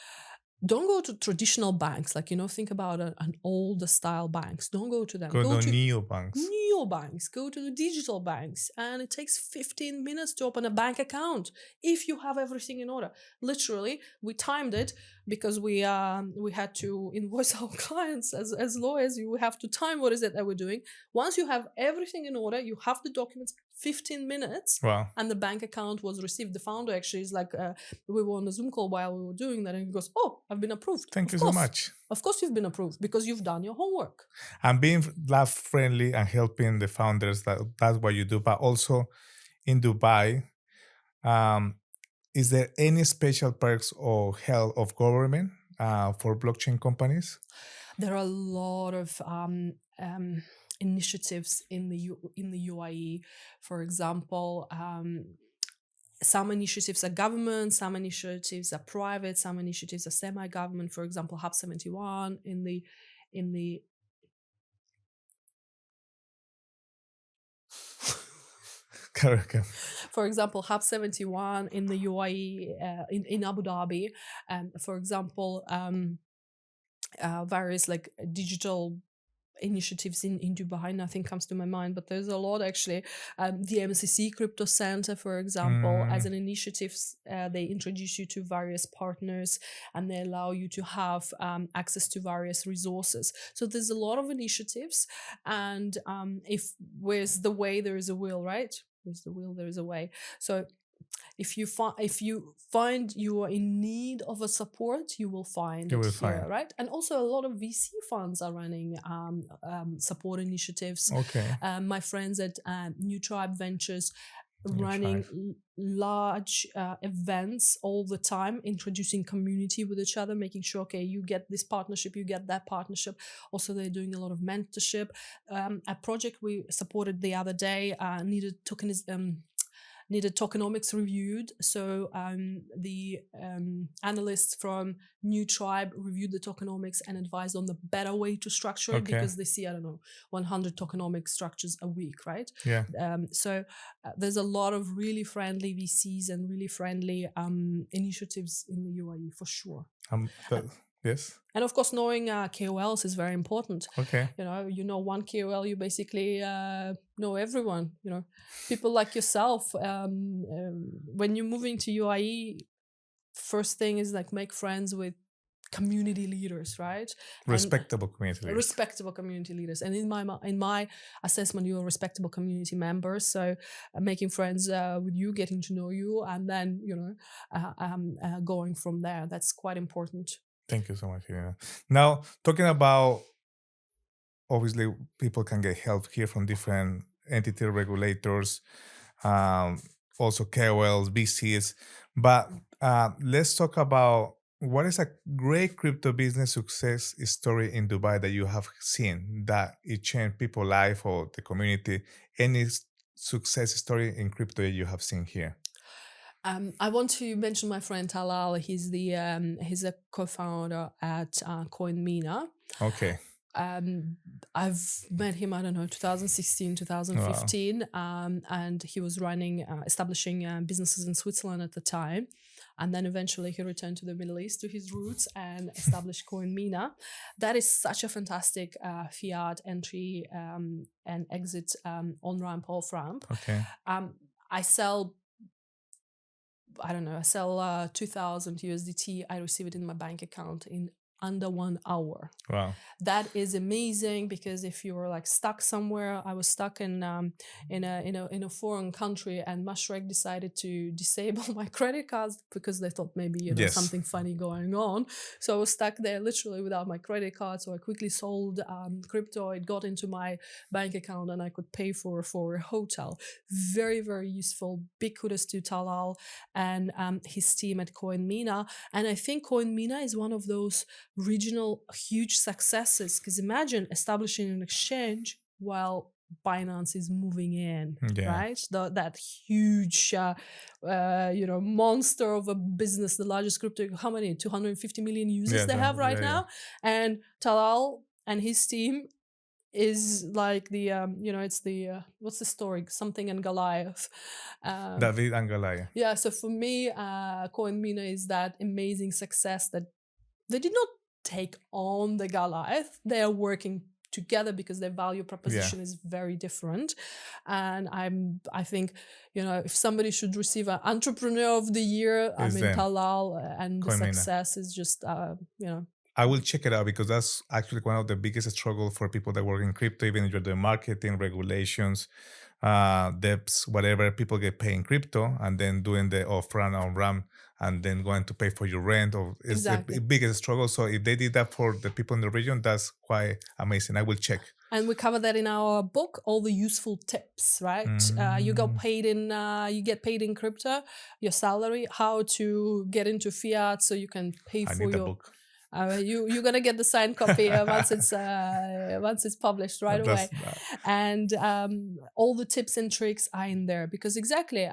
Don't go to traditional banks, like, think about an older style banks. Don't go to them. Go to neobanks. Neobanks. Go to the digital banks. And it takes 15 minutes to open a bank account if you have everything in order. Literally, we timed it because we had to invoice our clients as lawyers. You have to time what is it that we're doing. Once you have everything in order, you have the documents, 15 minutes, and the bank account was received. The founder actually is like, we were on a Zoom call while we were doing that, and he goes, "Oh, I've been approved." Thank you so much. Of course you've been approved, because you've done your homework. And being lab friendly and helping the founders, that's what you do. But also in Dubai, is there any special perks or help of government for blockchain companies? There are a lot of initiatives in the UAE. For example, some initiatives are government, some initiatives are private, some initiatives are semi-government. For example, Hub 71 in the for example, Hub 71 in the UAE, in Abu Dhabi, for example, various like digital initiatives in Dubai, nothing comes to my mind, but there's a lot actually. The MCC Crypto Center, for example, as an initiative, they introduce you to various partners and they allow you to have access to various resources. So there's a lot of initiatives, and if where's the way, there is a will, right? Where's the will, there is a way. So if you find you are in need of a support, you will find it here, right? And also a lot of VC funds are running support initiatives. Okay. My friends at New Tribe Ventures running large events all the time, introducing community with each other, making sure, okay, you get this partnership, you get that partnership. Also, they're doing a lot of mentorship. A project we supported the other day needed tokenomics reviewed. So the analysts from New Tribe reviewed the tokenomics and advised on the better way to structure it, because they see, I don't know, 100 tokenomic structures a week, right? Yeah. So there's a lot of really friendly VCs and really friendly initiatives in the UAE for sure. Yes. And of course, knowing KOLs is very important. Okay. You know one KOL, you basically know everyone. People like yourself. When you're moving to UAE, first thing is like make friends with community leaders, right? Respectable community leaders. Respectable community leaders. And in my assessment, you're a respectable community member. So making friends with you, getting to know you, and then going from there. That's quite important. Thank you so much, Irina. Now, talking about, obviously, people can get help here from different entity regulators, also KOLs, VCs. But let's talk about what is a great crypto business success story in Dubai that you have seen that it changed people's life or the community. Any success story in crypto that you have seen here? I want to mention my friend Talal. He's a co-founder at CoinMina. Okay. I've met him, I don't know, 2016, 2015, and he was establishing businesses in Switzerland at the time. And then eventually he returned to the Middle East, to his roots, and established CoinMina. That is such a fantastic fiat entry and exit on-ramp, off-ramp. Okay. I sell 2,000 USDT. I receive it in my bank account in under 1 hour. Wow. That is amazing, because if you were like stuck somewhere, I was stuck in a foreign country, and Mashrek decided to disable my credit cards because they thought maybe something funny going on. So I was stuck there literally without my credit card. So I quickly sold crypto. It got into my bank account and I could pay for a hotel. Very, very useful. Big kudos to Talal and his team at CoinMina. And I think CoinMina is one of those regional huge successes, because imagine establishing an exchange while Binance is moving in, right? That huge monster of a business, the largest crypto, how many 250 million users they have right now. And Talal and his team is like the it's the what's the story, something and Goliath, David and Goliath. Yeah, so for me, CoinMina is that amazing success that they did not take on the Goliath. They are working together because their value proposition is very different. And I think, if somebody should receive an Entrepreneur of the Year, Talal and the success is just, I will check it out, because that's actually one of the biggest struggles for people that work in crypto, even if you're doing marketing, regulations, debts, whatever. People get paid in crypto and then doing the off-ramp, on-ramp, and then going to pay for your rent. It's the biggest struggle. So if they did that for the people in the region, that's quite amazing. I will check. And we cover that in our book, all the useful tips, right? You get paid in crypto, your salary, how to get into fiat so you can pay for your book. You're gonna get the signed copy once it's published right away. And all the tips and tricks are in there, because exactly,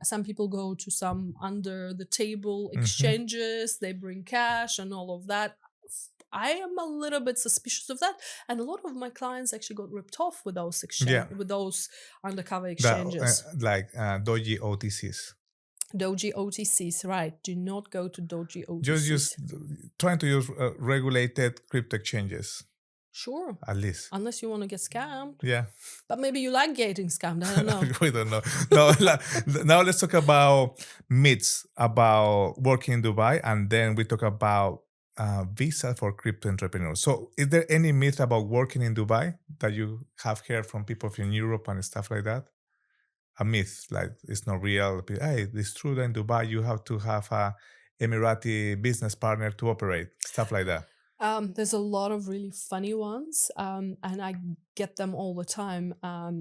some people go to some under the table exchanges, they bring cash and all of that. I am a little bit suspicious of that, and a lot of my clients actually got ripped off with those with those undercover exchanges. Like Doji OTCs. Doji OTCs, right? Do not go to Doji OTCs. Just trying to use regulated crypto exchanges. Sure. At least. Unless you want to get scammed. Yeah. But maybe you like getting scammed. I don't know. We don't know. No, now let's talk about myths about working in Dubai, and then we talk about visa for crypto entrepreneurs. So is there any myth about working in Dubai that you have heard from people from Europe and stuff like that? A myth, like it's not real. Hey, it's true that in Dubai you have to have a Emirati business partner to operate, stuff like that. There's a lot of really funny ones, and I get them all the time.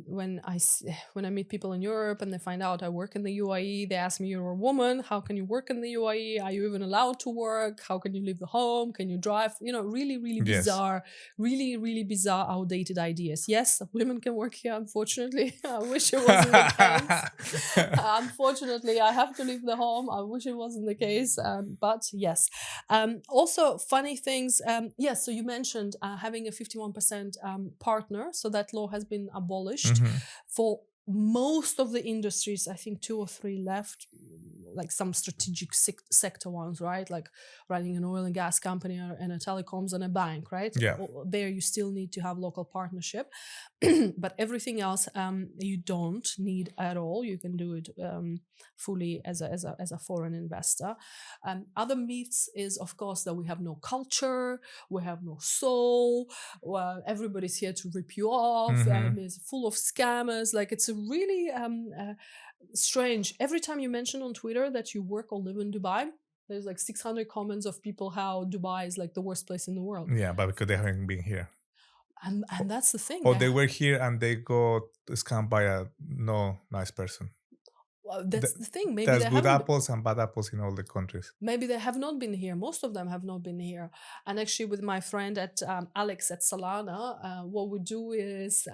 When I meet people in Europe and they find out I work in the UAE, they ask me, "You're a woman. How can you work in the UAE? Are you even allowed to work? How can you leave the home? Can you drive?" Really, really bizarre, really, really bizarre, outdated ideas. Yes, women can work here. Unfortunately, I wish it wasn't the case. Unfortunately, I have to leave the home. I wish it wasn't the case, but yes. Also, funny things. Yes, so you mentioned having a 51% partner. So that law has been abolished for most of the industries. I think 2 or 3 left, like some strategic sector ones, right? Like running an oil and gas company and a telecoms and a bank, right? Yeah. There you still need to have local partnership. But everything else you don't need at all. You can do it fully as a foreign investor. Other myths is, of course, that we have no culture, we have no soul, everybody's here to rip you off, and it's full of scammers. Like, it's a really strange. Every time you mention on Twitter that you work or live in Dubai, there's like 600 comments of people how Dubai is like the worst place in the world. Yeah, but because they haven't been here. And that's the thing. Or they were here and they got scammed by a nice person. Well, that's the thing. Maybe there's good apples and bad apples in all the countries. Maybe they have not been here. Most of them have not been here. And actually, with my friend Alex at Solana, what we do is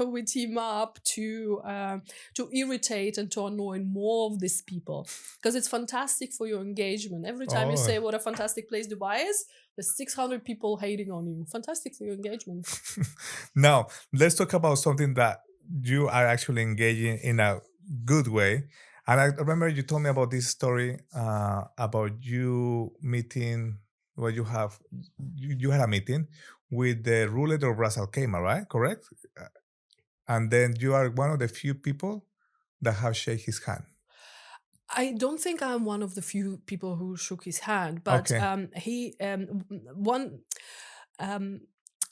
we team up to irritate and to annoy more of these people, because it's fantastic for your engagement. Every time you say what a fantastic place Dubai is, there's 600 people hating on you. Fantastic for your engagement. Now, let's talk about something that you are actually engaging in a good way. And I remember you told me about this story about you meeting, well, you had a meeting with the ruler of Ras Al Khaimah, right? Correct? And then you are one of the few people that have shake his hand. I don't think I'm one of the few people who shook his hand, but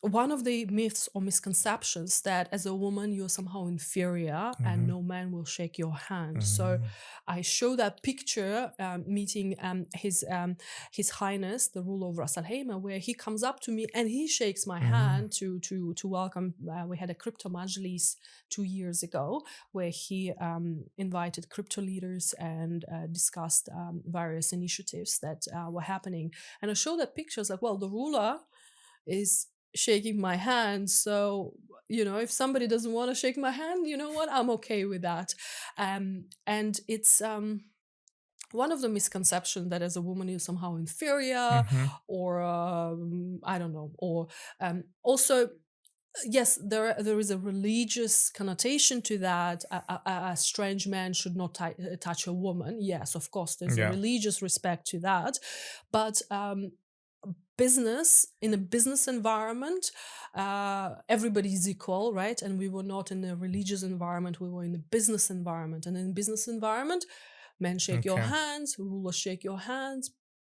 one of the myths or misconceptions that as a woman you're somehow inferior and no man will shake your hand. So I show that picture meeting His Highness, the ruler of Ras Al Khaimah, where he comes up to me and he shakes my hand to welcome. We had a crypto majlis 2 years ago where he invited crypto leaders and discussed various initiatives that were happening. And I show that picture. It's like, well, the ruler is shaking my hand, so if somebody doesn't want to shake my hand, you know what, I'm okay with that. And it's one of the misconceptions that as a woman you're somehow inferior, or I don't know, or also, yes, there is a religious connotation to that. A strange man should not touch a woman. Yes, of course, there's a religious respect to that, but in a business environment, everybody is equal, right? And we were not in a religious environment, we were in a business environment. And in business environment, men shake your hands, rulers shake your hands,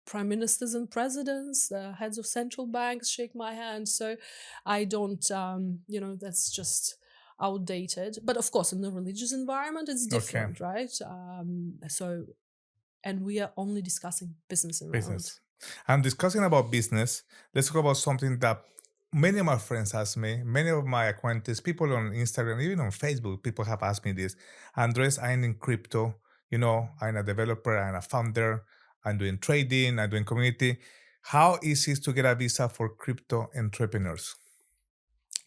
prime ministers and presidents, heads of central banks shake my hand. So I don't, that's just outdated. But of course, in the religious environment, it's different, right? And we are only discussing business environment. I'm discussing about business. Let's talk about something that many of my friends ask me, many of my acquaintances, people on Instagram, even on Facebook, people have asked me this. Andres, I'm in crypto. I'm a developer, I'm a founder, I'm doing trading, I'm doing community. How easy is to get a visa for crypto entrepreneurs?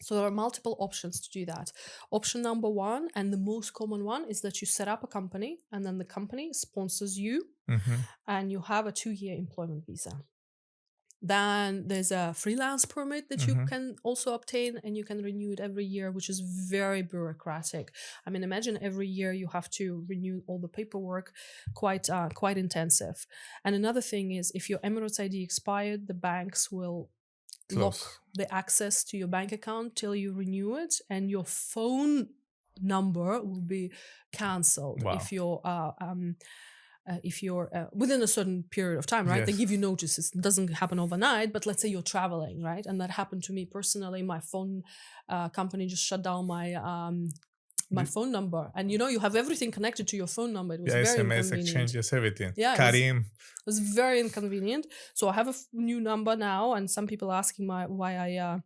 So there are multiple options to do that. Option number one, and the most common one, is that you set up a company and then the company sponsors you and you have a 2-year employment visa. Then there's a freelance permit that you can also obtain, and you can renew it every year, which is very bureaucratic. I mean, imagine every year you have to renew all the paperwork, quite intensive. And another thing is, if your Emirates ID expired, the banks will lock the access to your bank account till you renew it, and your phone number will be cancelled if you're within a certain period of time, right? Yes. They give you notices. It doesn't happen overnight, but let's say you're traveling, right? And that happened to me personally. My phone company just shut down my phone number, and you have everything connected to your phone number. It was very SMS inconvenient. exchanges, everything. Yeah, Karim. it was very inconvenient. So I have a new number now, and some people asking why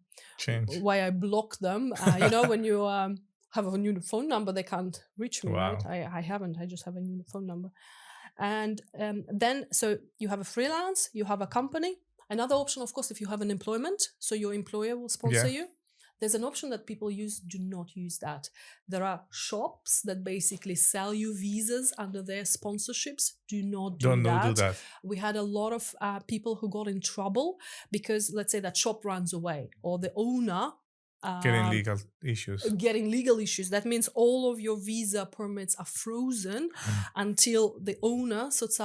I block them. When you have a new phone number, they can't reach me, right? I haven't. I just have a new phone number. And then, so you have a freelance, you have a company. Another option, of course, if you have an employment, so your employer will sponsor you. There's an option that people use. Do not use that. There are shops that basically sell you visas under their sponsorships. Do not do that. We had a lot of people who got in trouble because, let's say, that shop runs away, or the owner getting legal issues. That means all of your visa permits are frozen until the owner sorts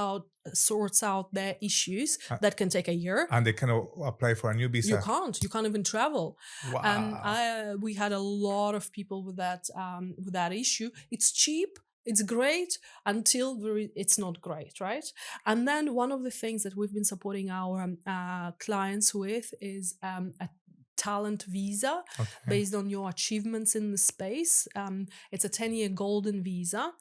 out their issues. That can take a year. And they cannot apply for a new visa. You can't even travel. Wow. We had a lot of people with that issue. It's cheap. It's great until it's not great, right? And then one of the things that we've been supporting our clients with is a talent visa based on your achievements in the space. It's a 10-year golden visa.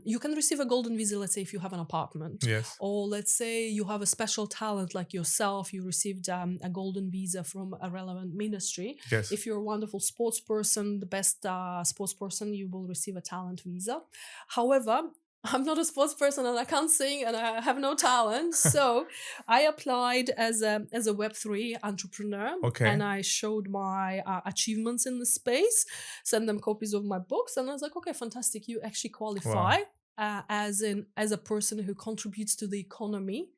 You can receive a golden visa, let's say, if you have an apartment. Yes. Or let's say you have a special talent like yourself, you received a golden visa from a relevant ministry. Yes. If you're a wonderful sports person, the best sports person, you will receive a talent visa. However, I'm not a sports person and I can't sing and I have no talent. So I applied as a Web3 entrepreneur and I showed my achievements in the space, sent them copies of my books, and I was like, okay, fantastic. You actually qualify as a person who contributes to the economy,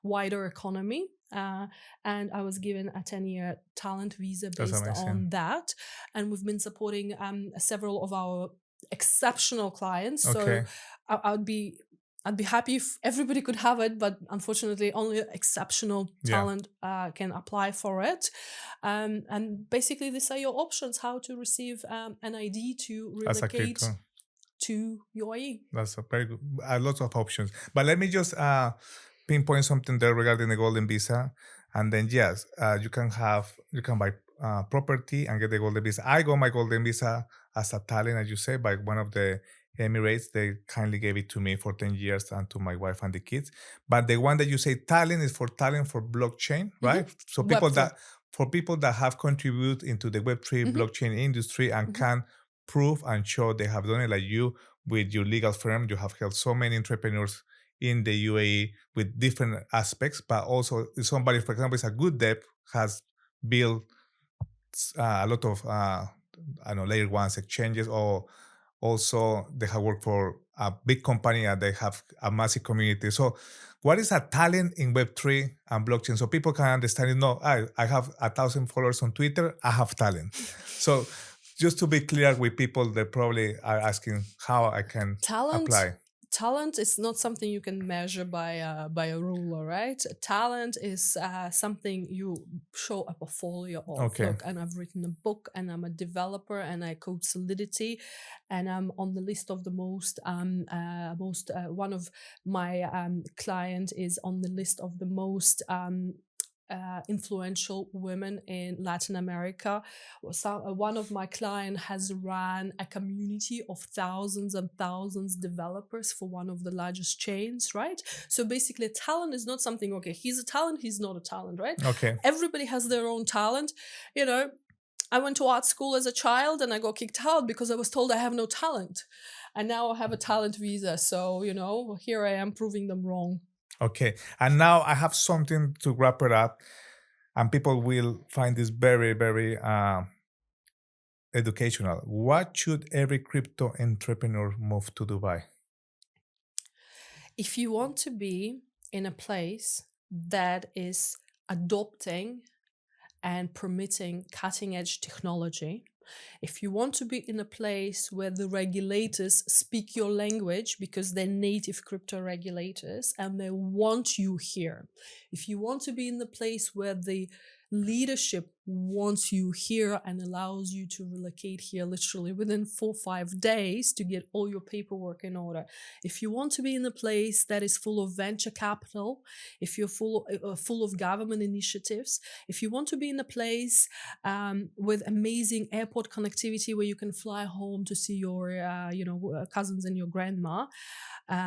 wider economy. And I was given a 10-year talent visa based on that. And we've been supporting several of our exceptional clients. So I'd be happy if everybody could have it, but unfortunately only exceptional talent can apply for it. And basically these are your options, how to receive an ID to relocate to UAE. That's a very good, lots of options. But let me just pinpoint something there regarding the golden visa. And then you can buy property and get the golden visa. I got my golden visa as a talent, as you say, by one of the Emirates. They kindly gave it to me for 10 years and to my wife and the kids. But the one that you say talent is for blockchain, right? So people that have contributed into the Web3 blockchain industry and can prove and show they have done it, like you with your legal firm. You have helped so many entrepreneurs in the UAE with different aspects, but also somebody, for example, is a good dev, has built a lot of layer ones exchanges, or also they have worked for a big company and they have a massive community. So what is a talent in Web3 and blockchain? So people can understand, I have 1,000 followers on Twitter, I have talent. So just to be clear with people that probably are asking how I can apply. Talent is not something you can measure by a ruler, right? Talent is something you show a portfolio of. Look, and I've written a book, and I'm a developer, and I code Solidity, and I'm on the list of the most. One of my client is on the list of the most. Influential women in Latin America. One of my clients has ran a community of thousands and thousands of developers for one of the largest chains, right? So basically talent is not something, he's a talent, he's not a talent, right? Everybody has their own talent. I went to art school as a child and I got kicked out because I was told I have no talent. And now I have a talent visa. So, here I am proving them wrong. Okay. And now I have something to wrap it up, and people will find this very, very educational. What should every crypto entrepreneur move to Dubai? If you want to be in a place that is adopting and permitting cutting edge technology, if you want to be in a place where the regulators speak your language because they're native crypto regulators and they want you here, if you want to be in the place where the leadership wants you here and allows you to relocate here literally within 4 or 5 days to get all your paperwork in order, if you want to be in a place that is full of venture capital, if you're full of government initiatives, if you want to be in a place with amazing airport connectivity where you can fly home to see your cousins and your grandma,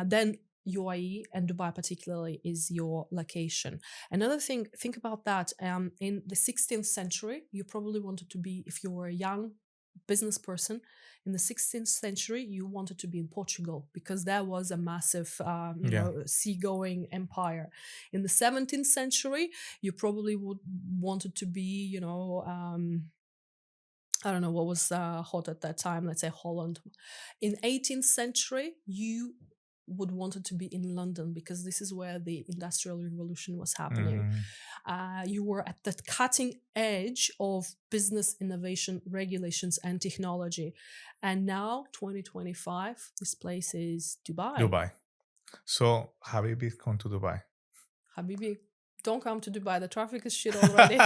then UAE and Dubai particularly is your location. Another thing, think about that. In the 16th century, you probably wanted to be, if you were a young business person, in the 16th century, you wanted to be in Portugal because there was a massive, seagoing empire. In the 17th century, you probably would wanted to be, I don't know what was hot at that time, let's say Holland. In 18th century, you would wanted to be in London because this is where the Industrial Revolution was happening. You were at the cutting edge of business innovation, regulations, and technology. And now, 2025, this place is Dubai. Dubai. So, Habibi, come to Dubai. Habibi, don't come to Dubai. The traffic is shit already.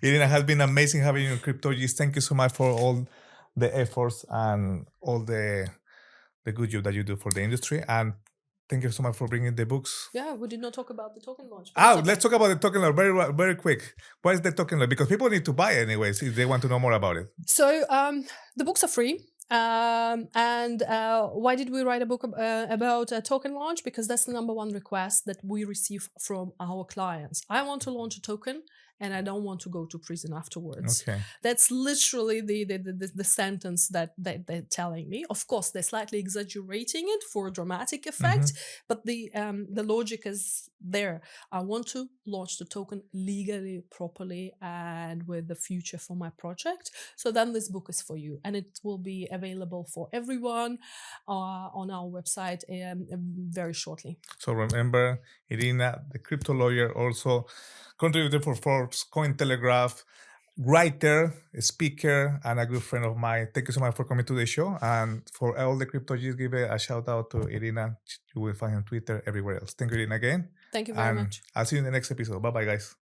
Irina, has been amazing having you in CryptoGist. Thank you so much for all the efforts and all the good job that you do for the industry. And thank you so much for bringing the books. Yeah, we did not talk about the token launch. Let's talk about the token launch very, very quick. What is the token launch? Because people need to buy anyways if they want to know more about it. So the books are free. Why did we write a book about a token launch? Because that's the #1 request that we receive from our clients. I want to launch a token and I don't want to go to prison afterwards. Okay. That's literally the sentence that they're telling me. Of course, they're slightly exaggerating it for a dramatic effect, but the logic is there. I want to launch the token legally, properly, and with the future for my project. So then this book is for you, and it will be available for everyone on our website very shortly. So remember, Irina, the crypto lawyer, also contributor for Forbes, Cointelegraph, writer, a speaker, and a good friend of mine. Thank you so much for coming to the show. And for all the CryptoGist, give a shout out to Irina. You will find her on Twitter, everywhere else. Thank you, Irina, again. Thank you very much. I'll see you in the next episode. Bye-bye, guys.